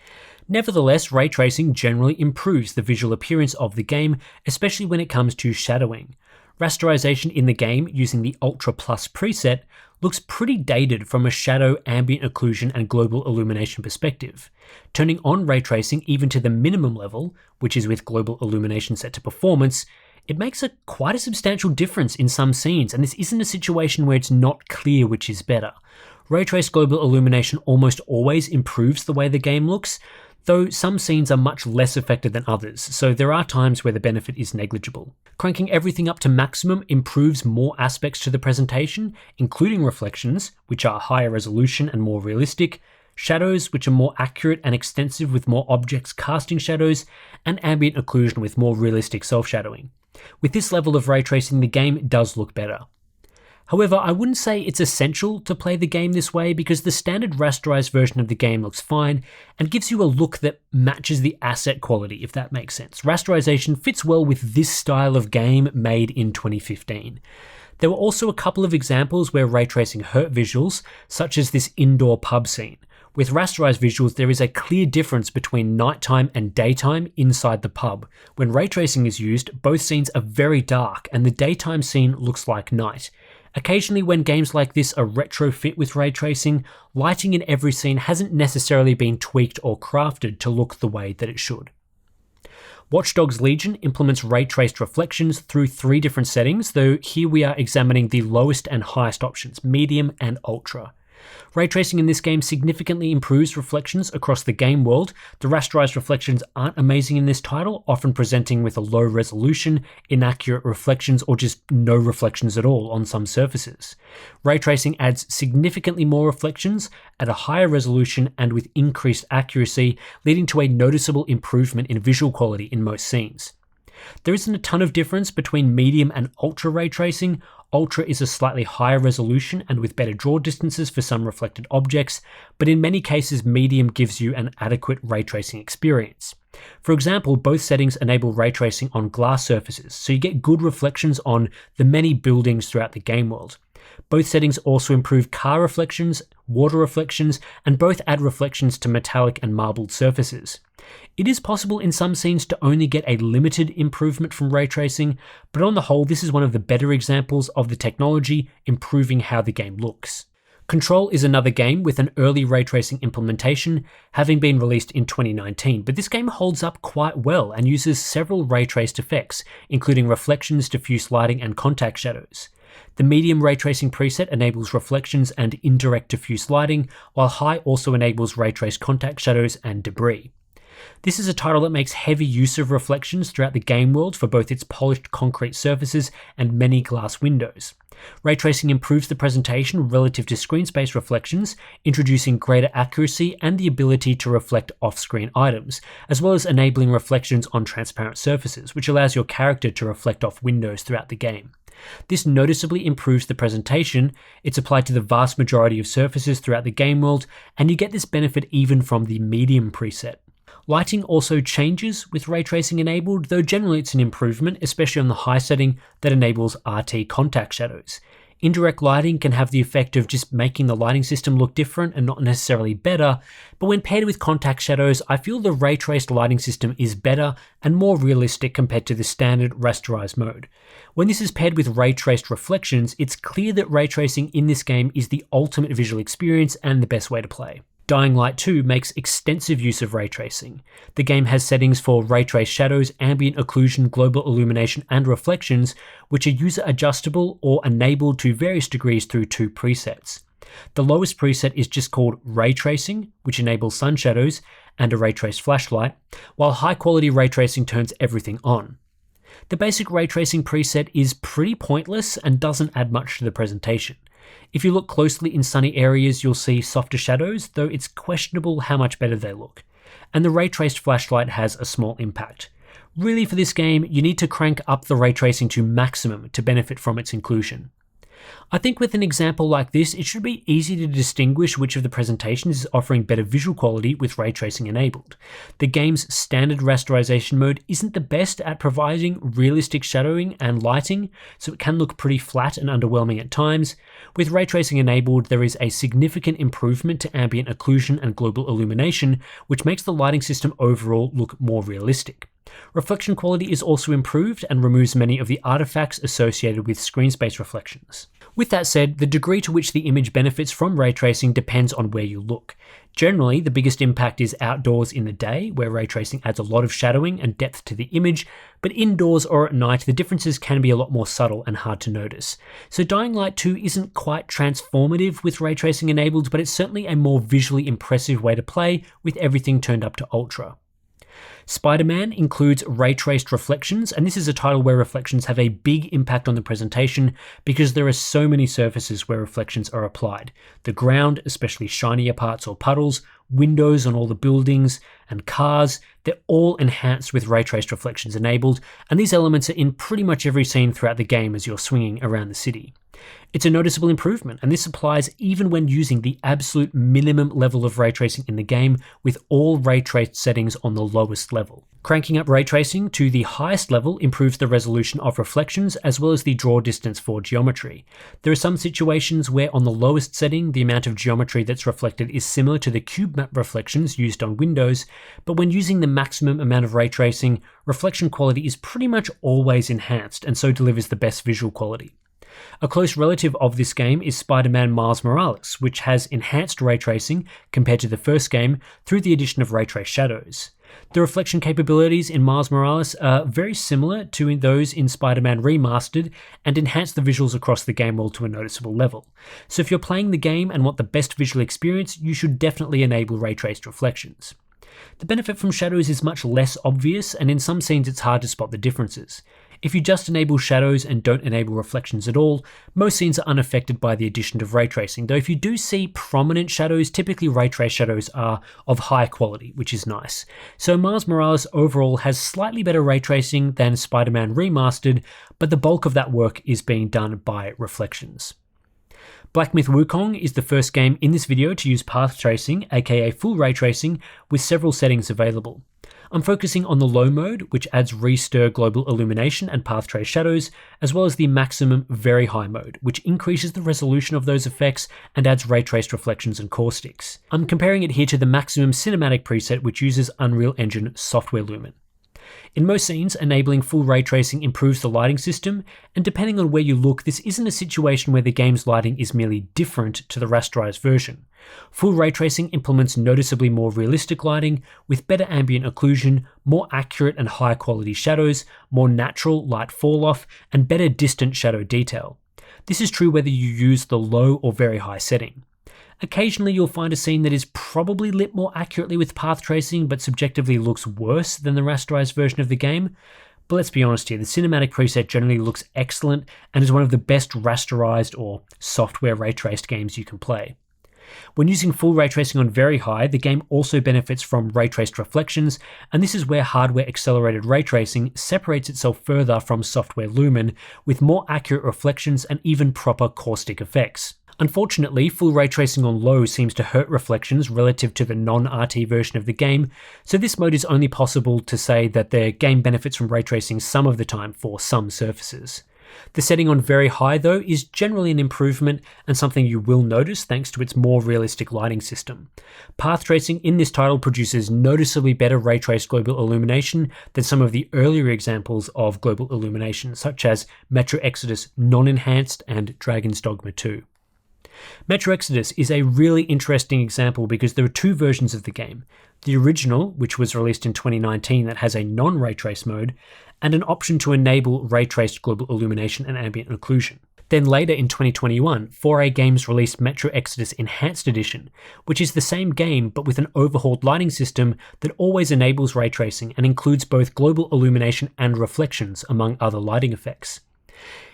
Nevertheless, ray tracing generally improves the visual appearance of the game, especially when it comes to shadowing. Rasterization in the game using the Ultra Plus preset looks pretty dated from a shadow, ambient occlusion, and global illumination perspective. Turning on ray tracing even to the minimum level, which is with global illumination set to performance, it makes quite a substantial difference in some scenes, and this isn't a situation where it's not clear which is better. Ray traced global illumination almost always improves the way the game looks, though some scenes are much less affected than others, so there are times where the benefit is negligible. Cranking everything up to maximum improves more aspects to the presentation, including reflections, which are higher resolution and more realistic, shadows, which are more accurate and extensive with more objects casting shadows, and ambient occlusion with more realistic self-shadowing. With this level of ray tracing, the game does look better. However, I wouldn't say it's essential to play the game this way because the standard rasterized version of the game looks fine and gives you a look that matches the asset quality, if that makes sense. Rasterization fits well with this style of game made in 2015. There were also a couple of examples where ray tracing hurt visuals, such as this indoor pub scene, With rasterized visuals, there is a clear difference between nighttime and daytime inside the pub. When ray tracing is used, both scenes are very dark and the daytime scene looks like night. Occasionally, when games like this are retrofit with ray tracing, lighting in every scene hasn't necessarily been tweaked or crafted to look the way that it should. Watch Dogs Legion implements ray-traced reflections through 3 different settings, though here we are examining the lowest and highest options, medium and ultra. Ray tracing in this game significantly improves reflections across the game world. The rasterized reflections aren't amazing in this title, often presenting with a low resolution, inaccurate reflections, or just no reflections at all on some surfaces. Ray tracing adds significantly more reflections at a higher resolution and with increased accuracy, leading to a noticeable improvement in visual quality in most scenes. There isn't a ton of difference between medium and ultra ray tracing. Ultra is a slightly higher resolution and with better draw distances for some reflected objects, but in many cases medium gives you an adequate ray tracing experience. For example, both settings enable ray tracing on glass surfaces, so you get good reflections on the many buildings throughout the game world. Both settings also improve car reflections, water reflections, and both add reflections to metallic and marbled surfaces. It is possible in some scenes to only get a limited improvement from ray tracing, but on the whole this is one of the better examples of the technology improving how the game looks. Control is another game with an early ray tracing implementation, having been released in 2019, but this game holds up quite well and uses several ray traced effects, including reflections, diffuse lighting, and contact shadows. The medium ray tracing preset enables reflections and indirect diffuse lighting, while high also enables ray traced contact shadows and debris. This is a title that makes heavy use of reflections throughout the game world for both its polished concrete surfaces and many glass windows. Ray tracing improves the presentation relative to screen space reflections, introducing greater accuracy and the ability to reflect off-screen items, as well as enabling reflections on transparent surfaces, which allows your character to reflect off windows throughout the game. This noticeably improves the presentation. It's applied to the vast majority of surfaces throughout the game world, and you get this benefit even from the medium preset. Lighting also changes with ray tracing enabled, though generally it's an improvement, especially on the high setting that enables RT contact shadows. Indirect lighting can have the effect of just making the lighting system look different and not necessarily better, but when paired with contact shadows, I feel the ray traced lighting system is better and more realistic compared to the standard rasterized mode. When this is paired with ray traced reflections, it's clear that ray tracing in this game is the ultimate visual experience and the best way to play. Dying Light 2 makes extensive use of ray tracing. The game has settings for ray traced shadows, ambient occlusion, global illumination, and reflections, which are user adjustable or enabled to various degrees through 2 presets. The lowest preset is just called ray tracing, which enables sun shadows and a ray traced flashlight, while high quality ray tracing turns everything on. The basic ray tracing preset is pretty pointless and doesn't add much to the presentation. If you look closely in sunny areas, you'll see softer shadows, though it's questionable how much better they look. And the ray traced flashlight has a small impact. Really, for this game, you need to crank up the ray tracing to maximum to benefit from its inclusion. I think with an example like this, it should be easy to distinguish which of the presentations is offering better visual quality with ray tracing enabled. The game's standard rasterization mode isn't the best at providing realistic shadowing and lighting, so it can look pretty flat and underwhelming at times. With ray tracing enabled, there is a significant improvement to ambient occlusion and global illumination, which makes the lighting system overall look more realistic. Reflection quality is also improved and removes many of the artifacts associated with screen space reflections. With that said, the degree to which the image benefits from ray tracing depends on where you look. Generally, the biggest impact is outdoors in the day, where ray tracing adds a lot of shadowing and depth to the image, but indoors or at night, the differences can be a lot more subtle and hard to notice. So Dying Light 2 isn't quite transformative with ray tracing enabled, but it's certainly a more visually impressive way to play with everything turned up to ultra. Spider-Man includes ray-traced reflections, and this is a title where reflections have a big impact on the presentation because there are so many surfaces where reflections are applied. The ground, especially shinier parts or puddles, windows on all the buildings, and cars, they're all enhanced with ray traced reflections enabled, and these elements are in pretty much every scene throughout the game as you're swinging around the city. It's a noticeable improvement, and this applies even when using the absolute minimum level of ray tracing in the game with all ray traced settings on the lowest level. Cranking up ray tracing to the highest level improves the resolution of reflections as well as the draw distance for geometry. There are some situations where on the lowest setting the amount of geometry that's reflected is similar to the cube map reflections used on Windows, but when using the maximum amount of ray tracing, reflection quality is pretty much always enhanced and so delivers the best visual quality. A close relative of this game is Spider-Man Miles Morales, which has enhanced ray tracing compared to the first game through the addition of ray trace shadows. The reflection capabilities in Miles Morales are very similar to those in Spider-Man Remastered and enhance the visuals across the game world to a noticeable level. So if you're playing the game and want the best visual experience, you should definitely enable ray traced reflections. The benefit from shadows is much less obvious, and in some scenes it's hard to spot the differences. If you just enable shadows and don't enable reflections at all, most scenes are unaffected by the addition of ray tracing, though if you do see prominent shadows, typically ray trace shadows are of high quality, which is nice. So Miles Morales overall has slightly better ray tracing than Spider-Man Remastered, but the bulk of that work is being done by reflections. Black Myth Wukong is the first game in this video to use path tracing, aka full ray tracing, with several settings available. I'm focusing on the low mode, which adds restir global illumination and path trace shadows, as well as the maximum very high mode, which increases the resolution of those effects and adds ray traced reflections and caustics. I'm comparing it here to the maximum cinematic preset, which uses Unreal Engine software Lumen. In most scenes, enabling full ray tracing improves the lighting system, and depending on where you look, this isn't a situation where the game's lighting is merely different to the rasterized version. Full ray tracing implements noticeably more realistic lighting, with better ambient occlusion, more accurate and high quality shadows, more natural light fall-off, and better distant shadow detail. This is true whether you use the low or very high setting. Occasionally you'll find a scene that is probably lit more accurately with path tracing but subjectively looks worse than the rasterized version of the game. But let's be honest here, the cinematic preset generally looks excellent and is one of the best rasterized or software ray traced games you can play. When using full ray tracing on very high, the game also benefits from ray traced reflections, and this is where hardware accelerated ray tracing separates itself further from software Lumen with more accurate reflections and even proper caustic effects. Unfortunately, full ray tracing on low seems to hurt reflections relative to the non-RT version of the game, so this mode is only possible to say that the game benefits from ray tracing some of the time for some surfaces. The setting on very high though is generally an improvement and something you will notice thanks to its more realistic lighting system. Path tracing in this title produces noticeably better ray traced global illumination than some of the earlier examples of global illumination, such as Metro Exodus non-enhanced and Dragon's Dogma II. Metro Exodus is a really interesting example because there are two versions of the game. The original, which was released in 2019 that has a non-ray trace mode, and an option to enable ray traced global illumination and ambient occlusion. Then later in 2021, 4A Games released Metro Exodus Enhanced Edition, which is the same game but with an overhauled lighting system that always enables ray tracing and includes both global illumination and reflections among other lighting effects.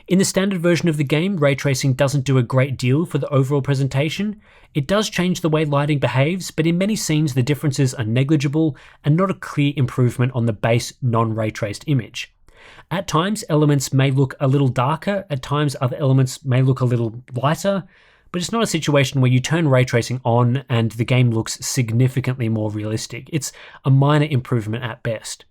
In the standard version of the game, ray tracing doesn't do a great deal for the overall presentation. It does change the way lighting behaves, but in many scenes the differences are negligible and not a clear improvement on the base non-ray traced image. At times, elements may look a little darker, at times other elements may look a little lighter, but it's not a situation where you turn ray tracing on and the game looks significantly more realistic. It's a minor improvement at best.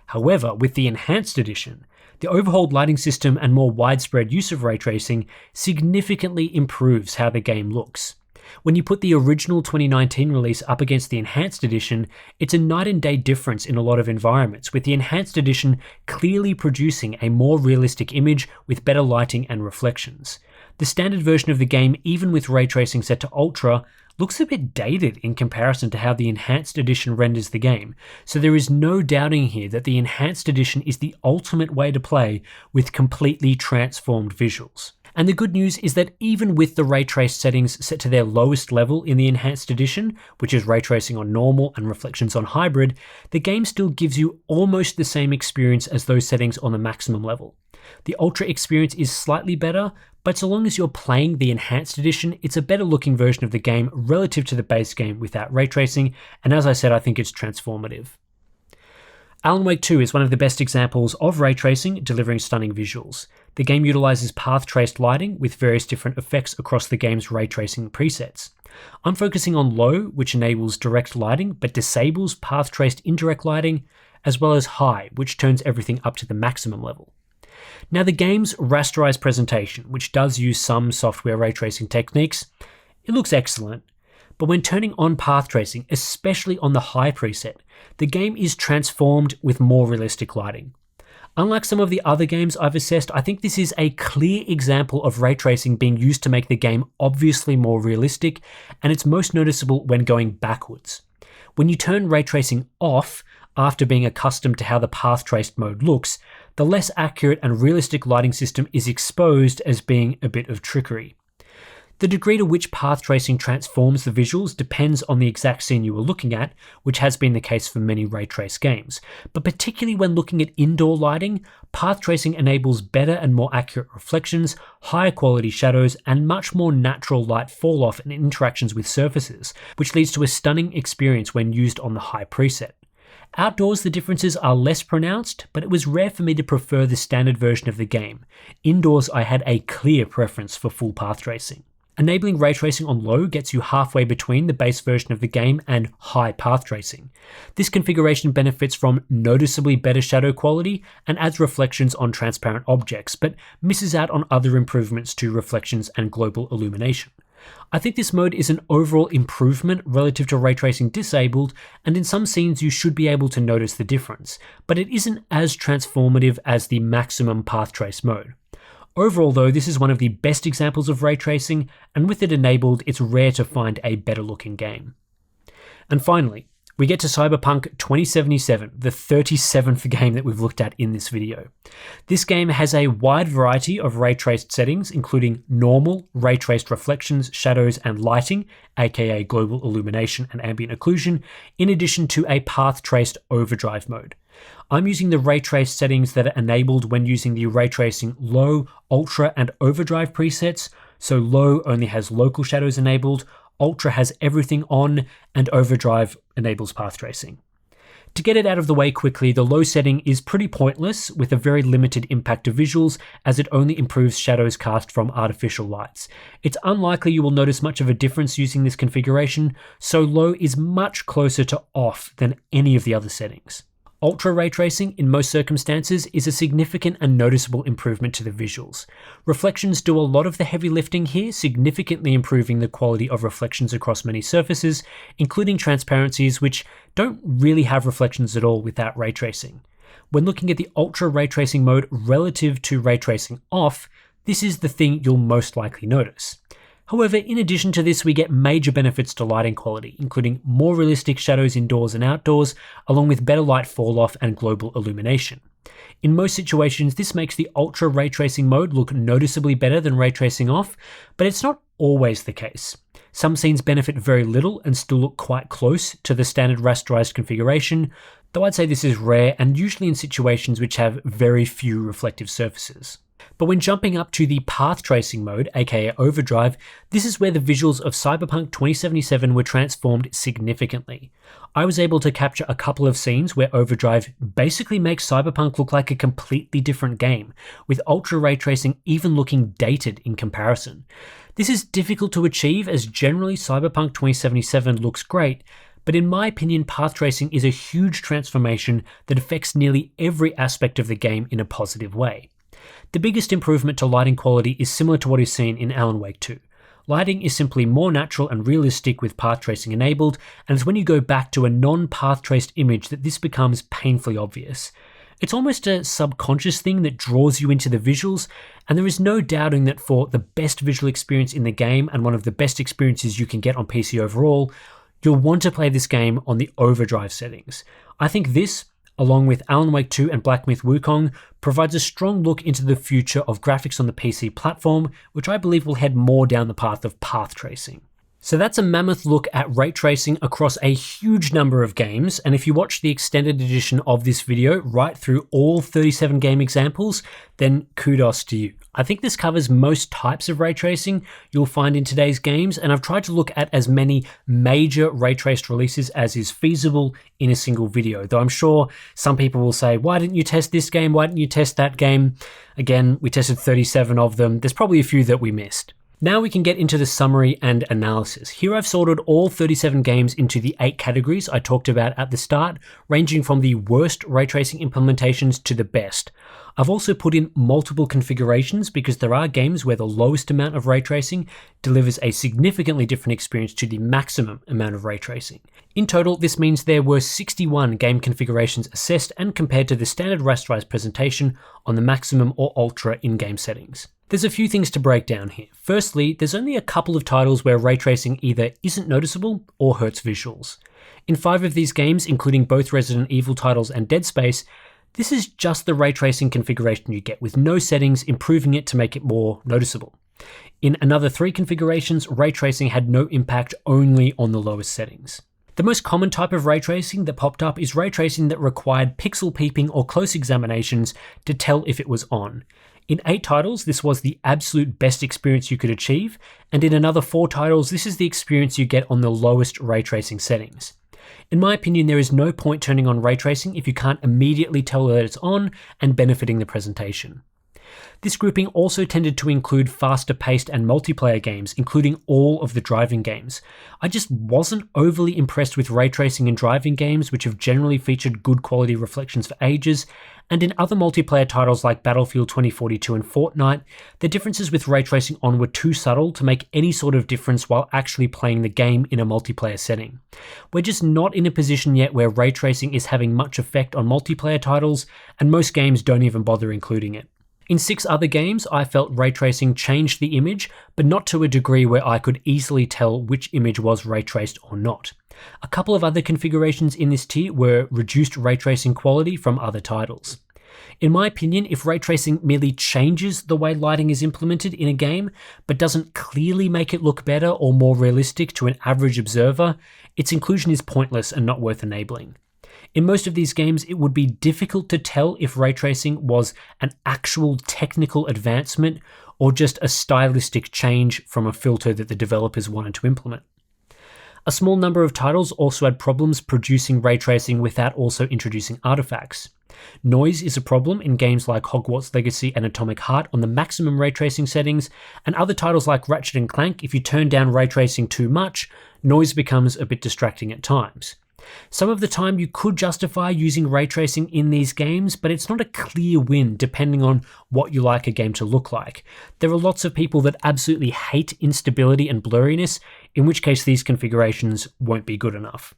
However, with the Enhanced Edition, the overhauled lighting system and more widespread use of ray tracing significantly improves how the game looks. When you put the original 2019 release up against the Enhanced Edition, it's a night and day difference in a lot of environments, with the Enhanced Edition clearly producing a more realistic image with better lighting and reflections. The standard version of the game, even with ray tracing set to Ultra, looks a bit dated in comparison to how the Enhanced Edition renders the game, so there is no doubting here that the Enhanced Edition is the ultimate way to play with completely transformed visuals. And the good news is that even with the ray trace settings set to their lowest level in the Enhanced Edition, which is ray tracing on normal and reflections on hybrid, the game still gives you almost the same experience as those settings on the maximum level. The Ultra experience is slightly better, but so long as you're playing the Enhanced Edition, it's a better looking version of the game relative to the base game without ray tracing, and as I said, I think it's transformative. Alan Wake 2 is one of the best examples of ray tracing delivering stunning visuals. The game utilizes path-traced lighting with various different effects across the game's ray tracing presets. I'm focusing on low, which enables direct lighting but disables path-traced indirect lighting, as well as high, which turns everything up to the maximum level. Now, the game's rasterized presentation, which does use some software ray tracing techniques, it looks excellent. But when turning on path tracing, especially on the high preset, the game is transformed with more realistic lighting. Unlike some of the other games I've assessed, I think this is a clear example of ray tracing being used to make the game obviously more realistic, and it's most noticeable when going backwards. When you turn ray tracing off, after being accustomed to how the path traced mode looks, the less accurate and realistic lighting system is exposed as being a bit of trickery. The degree to which path tracing transforms the visuals depends on the exact scene you were looking at, which has been the case for many ray trace games. But particularly when looking at indoor lighting, path tracing enables better and more accurate reflections, higher quality shadows, and much more natural light fall off and interactions with surfaces, which leads to a stunning experience when used on the high preset. Outdoors, the differences are less pronounced, but it was rare for me to prefer the standard version of the game. Indoors, I had a clear preference for full path tracing. Enabling ray tracing on low gets you halfway between the base version of the game and high path tracing. This configuration benefits from noticeably better shadow quality and adds reflections on transparent objects, but misses out on other improvements to reflections and global illumination. I think this mode is an overall improvement relative to ray tracing disabled, and in some scenes you should be able to notice the difference, but it isn't as transformative as the maximum path trace mode. Overall though, this is one of the best examples of ray tracing, and with it enabled, it's rare to find a better looking game. And finally, we get to Cyberpunk 2077, the 37th game that we've looked at in this video. This game has a wide variety of ray traced settings, including normal, ray traced reflections, shadows, and lighting, aka global illumination and ambient occlusion, in addition to a path traced overdrive mode. I'm using the ray trace settings that are enabled when using the ray tracing low, ultra, and overdrive presets, so low only has local shadows enabled, ultra has everything on, and overdrive enables path tracing. To get it out of the way quickly, the low setting is pretty pointless with a very limited impact to visuals as it only improves shadows cast from artificial lights. It's unlikely you will notice much of a difference using this configuration, so low is much closer to off than any of the other settings. Ultra ray tracing, in most circumstances, is a significant and noticeable improvement to the visuals. Reflections do a lot of the heavy lifting here, significantly improving the quality of reflections across many surfaces, including transparencies which don't really have reflections at all without ray tracing. When looking at the ultra ray tracing mode relative to ray tracing off, this is the thing you'll most likely notice. However, in addition to this, we get major benefits to lighting quality, including more realistic shadows indoors and outdoors, along with better light fall-off and global illumination. In most situations, this makes the ultra ray tracing mode look noticeably better than ray tracing off, but it's not always the case. Some scenes benefit very little and still look quite close to the standard rasterized configuration, though I'd say this is rare and usually in situations which have very few reflective surfaces. But when jumping up to the path tracing mode, aka overdrive, this is where the visuals of Cyberpunk 2077 were transformed significantly. I was able to capture a couple of scenes where overdrive basically makes Cyberpunk look like a completely different game, with ultra ray tracing even looking dated in comparison. This is difficult to achieve as generally Cyberpunk 2077 looks great, but in my opinion, path tracing is a huge transformation that affects nearly every aspect of the game in a positive way. The biggest improvement to lighting quality is similar to what is seen in Alan Wake 2. Lighting is simply more natural and realistic with path tracing enabled, and it's when you go back to a non-path traced image that this becomes painfully obvious. It's almost a subconscious thing that draws you into the visuals, and there is no doubting that for the best visual experience in the game and one of the best experiences you can get on PC overall, you'll want to play this game on the overdrive settings. I think this, along with Alan Wake 2 and Black Myth Wukong, provides a strong look into the future of graphics on the PC platform, which I believe will head more down the path of path tracing. So that's a mammoth look at ray tracing across a huge number of games, and if you watch the extended edition of this video right through all 37 game examples, then kudos to you. I think this covers most types of ray tracing you'll find in today's games, and I've tried to look at as many major ray traced releases as is feasible in a single video, though I'm sure some people will say, why didn't you test this game? Why didn't you test that game? Again, we tested 37 of them. There's probably a few that we missed. Now we can get into the summary and analysis. Here I've sorted all 37 games into the 8 categories I talked about at the start, ranging from the worst ray tracing implementations to the best. I've also put in multiple configurations because there are games where the lowest amount of ray tracing delivers a significantly different experience to the maximum amount of ray tracing. In total, this means there were 61 game configurations assessed and compared to the standard rasterized presentation on the maximum or ultra in-game settings. There's a few things to break down here. Firstly, there's only a couple of titles where ray tracing either isn't noticeable or hurts visuals. In 5 of these games, including both Resident Evil titles and Dead Space, this is just the ray tracing configuration you get, with no settings improving it to make it more noticeable. In another 3 configurations, ray tracing had no impact, only on the lowest settings. The most common type of ray tracing that popped up is ray tracing that required pixel peeping or close examinations to tell if it was on. In 8 titles, this was the absolute best experience you could achieve, and in another 4 titles, this is the experience you get on the lowest ray tracing settings. In my opinion, there is no point turning on ray tracing if you can't immediately tell that it's on and benefiting the presentation. This grouping also tended to include faster paced and multiplayer games, including all of the driving games. I just wasn't overly impressed with ray tracing in driving games, which have generally featured good quality reflections for ages, and in other multiplayer titles like Battlefield 2042 and Fortnite, the differences with ray tracing on were too subtle to make any sort of difference while actually playing the game in a multiplayer setting. We're just not in a position yet where ray tracing is having much effect on multiplayer titles, and most games don't even bother including it. In 6 other games, I felt ray tracing changed the image, but not to a degree where I could easily tell which image was ray traced or not. A couple of other configurations in this tier were reduced ray tracing quality from other titles. In my opinion, if ray tracing merely changes the way lighting is implemented in a game, but doesn't clearly make it look better or more realistic to an average observer, its inclusion is pointless and not worth enabling. In most of these games, it would be difficult to tell if ray tracing was an actual technical advancement or just a stylistic change from a filter that the developers wanted to implement. A small number of titles also had problems producing ray tracing without also introducing artifacts. Noise is a problem in games like Hogwarts Legacy and Atomic Heart on the maximum ray tracing settings, and other titles like Ratchet and Clank, if you turn down ray tracing too much, noise becomes a bit distracting at times. Some of the time you could justify using ray tracing in these games, but it's not a clear win depending on what you like a game to look like. There are lots of people that absolutely hate instability and blurriness, in which case these configurations won't be good enough.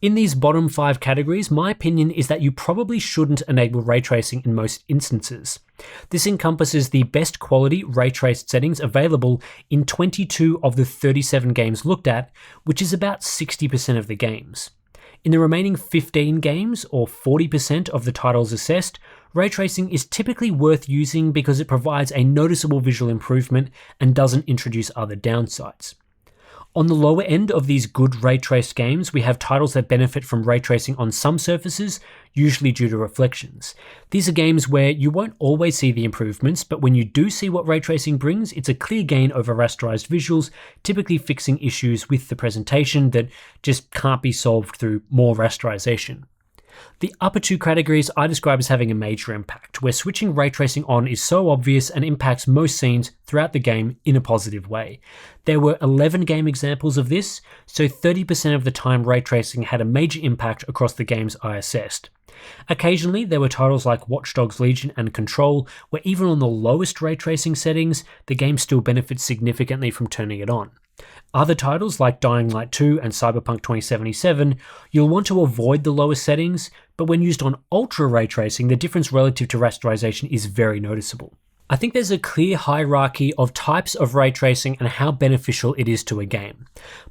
In these bottom 5 categories, my opinion is that you probably shouldn't enable ray tracing in most instances. This encompasses the best quality ray traced settings available in 22 of the 37 games looked at, which is about 60% of the games. In the remaining 15 games, or 40% of the titles assessed, ray tracing is typically worth using because it provides a noticeable visual improvement and doesn't introduce other downsides. On the lower end of these good ray traced games, we have titles that benefit from ray tracing on some surfaces, usually due to reflections. These are games where you won't always see the improvements, but when you do see what ray tracing brings, it's a clear gain over rasterized visuals, typically fixing issues with the presentation that just can't be solved through more rasterization. The upper 2 categories I describe as having a major impact, where switching ray tracing on is so obvious and impacts most scenes throughout the game in a positive way. There were 11 game examples of this, so 30% of the time ray tracing had a major impact across the games I assessed. Occasionally, there were titles like Watch Dogs Legion and Control, where even on the lowest ray tracing settings, the game still benefits significantly from turning it on. Other titles like Dying Light 2 and Cyberpunk 2077, you'll want to avoid the lower settings, but when used on ultra ray tracing, the difference relative to rasterization is very noticeable. I think there's a clear hierarchy of types of ray tracing and how beneficial it is to a game.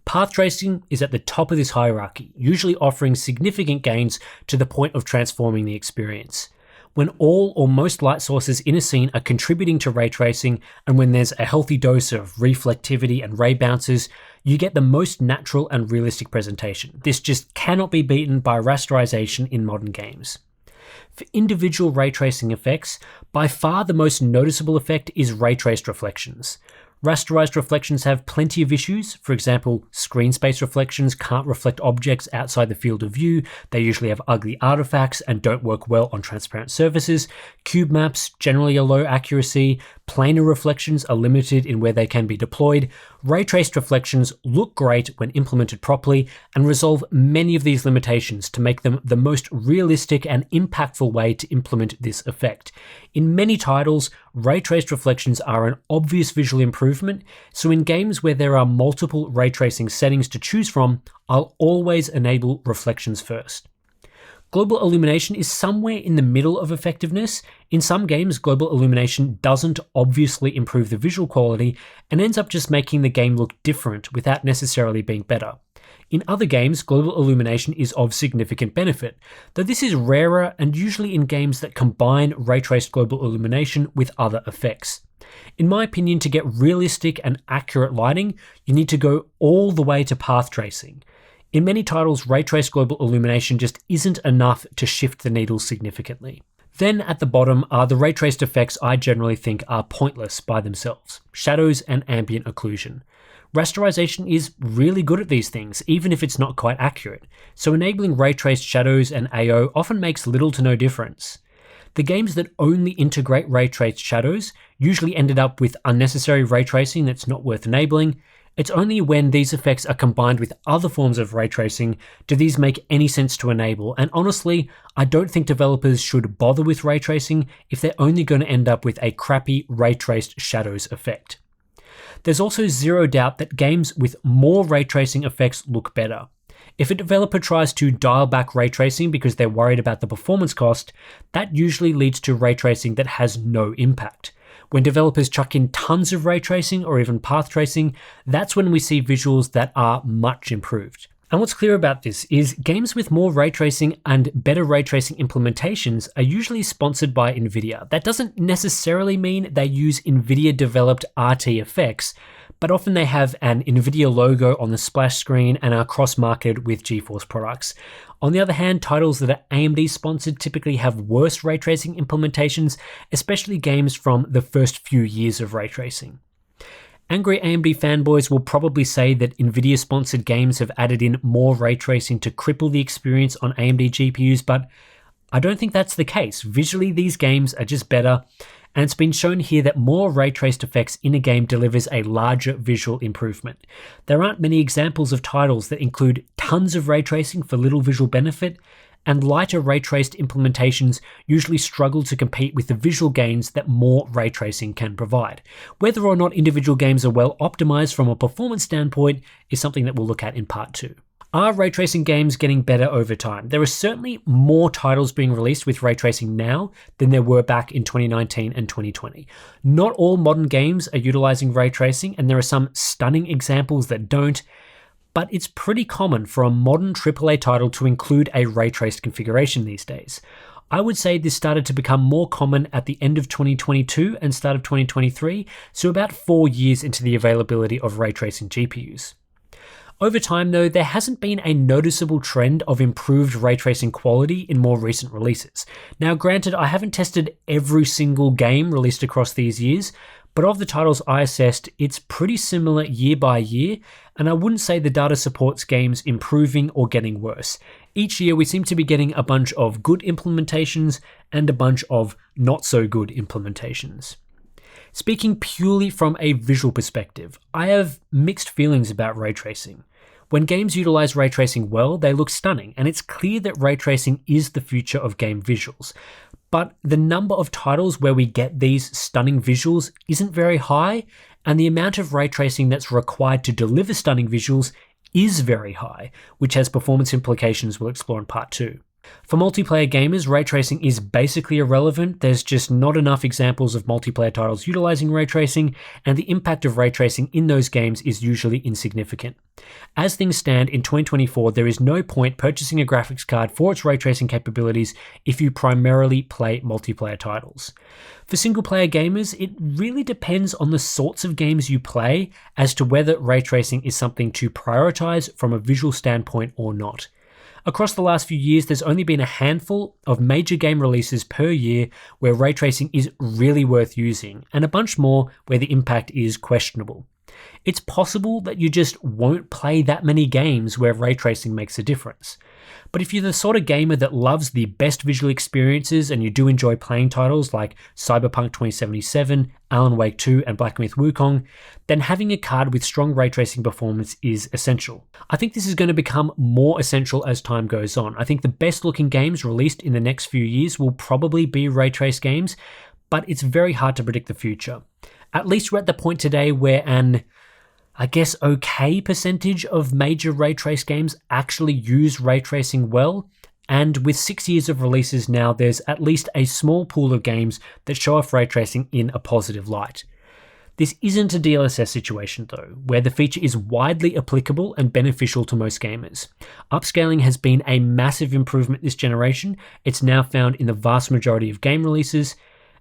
Path tracing is at the top of this hierarchy, usually offering significant gains to the point of transforming the experience. When all or most light sources in a scene are contributing to ray tracing, and when there's a healthy dose of reflectivity and ray bounces, you get the most natural and realistic presentation. This just cannot be beaten by rasterization in modern games. For individual ray tracing effects, by far the most noticeable effect is ray traced reflections. Rasterized reflections have plenty of issues. For example, screen space reflections can't reflect objects outside the field of view. They usually have ugly artifacts and don't work well on transparent surfaces. Cube maps generally are low accuracy. Planar reflections are limited in where they can be deployed. Ray traced reflections look great when implemented properly and resolve many of these limitations to make them the most realistic and impactful way to implement this effect. In many titles, ray traced reflections are an obvious visual improvement, so in games where there are multiple ray tracing settings to choose from, I'll always enable reflections first. Global illumination is somewhere in the middle of effectiveness. In some games, global illumination doesn't obviously improve the visual quality and ends up just making the game look different without necessarily being better. In other games, global illumination is of significant benefit, though this is rarer and usually in games that combine ray-traced global illumination with other effects. In my opinion, to get realistic and accurate lighting, you need to go all the way to path tracing. In many titles, ray-traced global illumination just isn't enough to shift the needle significantly. Then at the bottom are the ray-traced effects I generally think are pointless by themselves: shadows and ambient occlusion. Rasterization is really good at these things, even if it's not quite accurate, so enabling ray-traced shadows and AO often makes little to no difference. The games that only integrate ray-traced shadows usually ended up with unnecessary ray tracing that's not worth enabling. It's only when these effects are combined with other forms of ray tracing do these make any sense to enable, and honestly, I don't think developers should bother with ray tracing if they're only going to end up with a crappy ray-traced shadows effect. There's also zero doubt that games with more ray tracing effects look better. If a developer tries to dial back ray tracing because they're worried about the performance cost, that usually leads to ray tracing that has no impact. When developers chuck in tons of ray tracing or even path tracing, that's when we see visuals that are much improved. And what's clear about this is games with more ray tracing and better ray tracing implementations are usually sponsored by NVIDIA. That doesn't necessarily mean they use NVIDIA developed RT effects, but often they have an NVIDIA logo on the splash screen and are cross-marketed with GeForce products. On the other hand, titles that are AMD sponsored typically have worse ray tracing implementations, especially games from the first few years of ray tracing. Angry AMD fanboys will probably say that NVIDIA sponsored games have added in more ray tracing to cripple the experience on AMD GPUs, but I don't think that's the case. Visually, these games are just better, and it's been shown here that more ray-traced effects in a game delivers a larger visual improvement. There aren't many examples of titles that include tons of ray tracing for little visual benefit, and lighter ray-traced implementations usually struggle to compete with the visual gains that more ray tracing can provide. Whether or not individual games are well optimized from a performance standpoint is something that we'll look at in part 2. Are ray tracing games getting better over time? There are certainly more titles being released with ray tracing now than there were back in 2019 and 2020. Not all modern games are utilizing ray tracing, and there are some stunning examples that don't, but it's pretty common for a modern AAA title to include a ray traced configuration these days. I would say this started to become more common at the end of 2022 and start of 2023, so about 4 years into the availability of ray tracing GPUs. Over time though, there hasn't been a noticeable trend of improved ray tracing quality in more recent releases. Now granted, I haven't tested every single game released across these years, but of the titles I assessed, it's pretty similar year by year, and I wouldn't say the data supports games improving or getting worse. Each year we seem to be getting a bunch of good implementations and a bunch of not so good implementations. Speaking purely from a visual perspective, I have mixed feelings about ray tracing. When games utilize ray tracing well, they look stunning, and it's clear that ray tracing is the future of game visuals. But the number of titles where we get these stunning visuals isn't very high, and the amount of ray tracing that's required to deliver stunning visuals is very high, which has performance implications we'll explore in part 2. For multiplayer gamers, ray tracing is basically irrelevant. There's just not enough examples of multiplayer titles utilizing ray tracing, and the impact of ray tracing in those games is usually insignificant. As things stand in 2024, there is no point purchasing a graphics card for its ray tracing capabilities if you primarily play multiplayer titles. For single-player gamers, it really depends on the sorts of games you play as to whether ray tracing is something to prioritize from a visual standpoint or not. Across the last few years, there's only been a handful of major game releases per year where ray tracing is really worth using, and a bunch more where the impact is questionable. It's possible that you just won't play that many games where ray tracing makes a difference. But if you're the sort of gamer that loves the best visual experiences and you do enjoy playing titles like Cyberpunk 2077, Alan Wake 2, and Black Myth Wukong, then having a card with strong ray tracing performance is essential. I think this is going to become more essential as time goes on. I think the best looking games released in the next few years will probably be ray trace games, but it's very hard to predict the future. At least we're at the point today where an okay percentage of major ray trace games actually use ray tracing well, and with 6 years of releases now, there's at least a small pool of games that show off ray tracing in a positive light. This isn't a DLSS situation though, where the feature is widely applicable and beneficial to most gamers. Upscaling has been a massive improvement this generation. It's now found in the vast majority of game releases,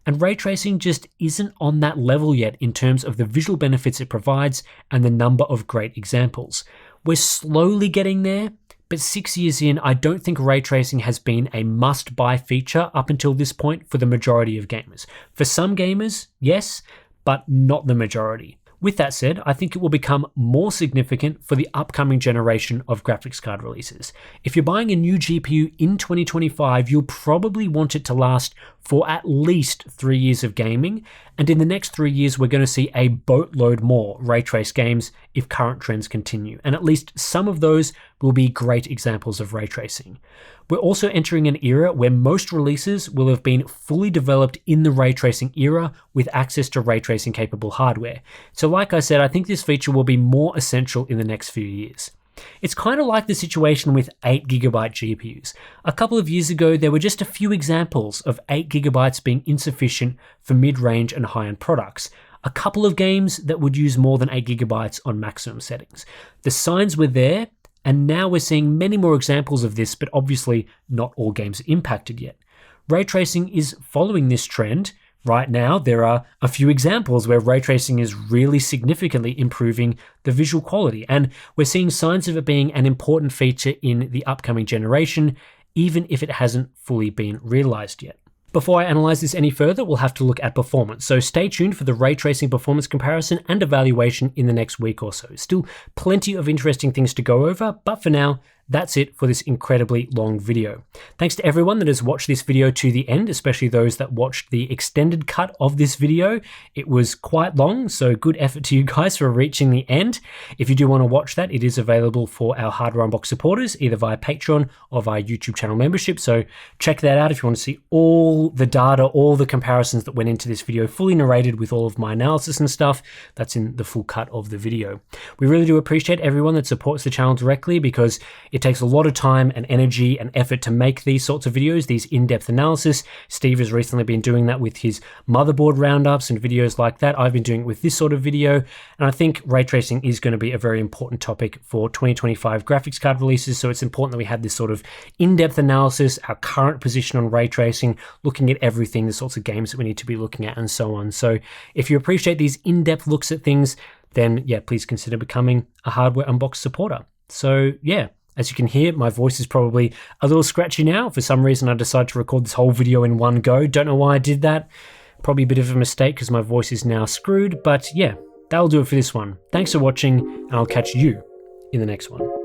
and ray tracing just isn't on that level yet in terms of the visual benefits it provides and the number of great examples. We're slowly getting there, but 6 years in, I don't think ray tracing has been a must-buy feature up until this point for the majority of gamers. For some gamers, yes, but not the majority. With that said, I think it will become more significant for the upcoming generation of graphics card releases. If you're buying a new GPU in 2025, you'll probably want it to last for at least 3 years of gaming, and in the next 3 years we're going to see a boatload more ray trace games if current trends continue, and at least some of those will be great examples of ray tracing. We're also entering an era where most releases will have been fully developed in the ray tracing era with access to ray tracing capable hardware. So like I said, I think this feature will be more essential in the next few years. It's kind of like the situation with 8GB GPUs. A couple of years ago, there were just a few examples of 8GB being insufficient for mid-range and high-end products. A couple of games that would use more than 8GB on maximum settings. The signs were there, and now we're seeing many more examples of this, but obviously not all games are impacted yet. Ray tracing is following this trend. Right now, there are a few examples where ray tracing is really significantly improving the visual quality, and we're seeing signs of it being an important feature in the upcoming generation, even if it hasn't fully been realized yet. Before I analyze this any further, we'll have to look at performance, so stay tuned for the ray tracing performance comparison and evaluation in the next week or so. Still plenty of interesting things to go over, but for now, that's it for this incredibly long video. Thanks to everyone that has watched this video to the end, especially those that watched the extended cut of this video. It was quite long, so good effort to you guys for reaching the end. If you do want to watch that, it is available for our Hardware Unboxed supporters, either via Patreon or via YouTube channel membership, so check that out if you want to see all the data, all the comparisons that went into this video, fully narrated with all of my analysis and stuff. That's in the full cut of the video. We really do appreciate everyone that supports the channel directly, because it takes a lot of time and energy and effort to make these sorts of videos, these in-depth analysis. Steve has recently been doing that with his motherboard roundups and videos like that. I've been doing it with this sort of video, and I think ray tracing is going to be a very important topic for 2025 graphics card releases, so it's important that we have this sort of in-depth analysis, our current position on ray tracing, looking at everything, the sorts of games that we need to be looking at, and so on. So if you appreciate these in-depth looks at things, then yeah, please consider becoming a Hardware Unboxed supporter. So yeah, as you can hear, my voice is probably a little scratchy now. For some reason, I decided to record this whole video in one go. Don't know why I did that. Probably a bit of a mistake because my voice is now screwed. But yeah, that'll do it for this one. Thanks for watching, and I'll catch you in the next one.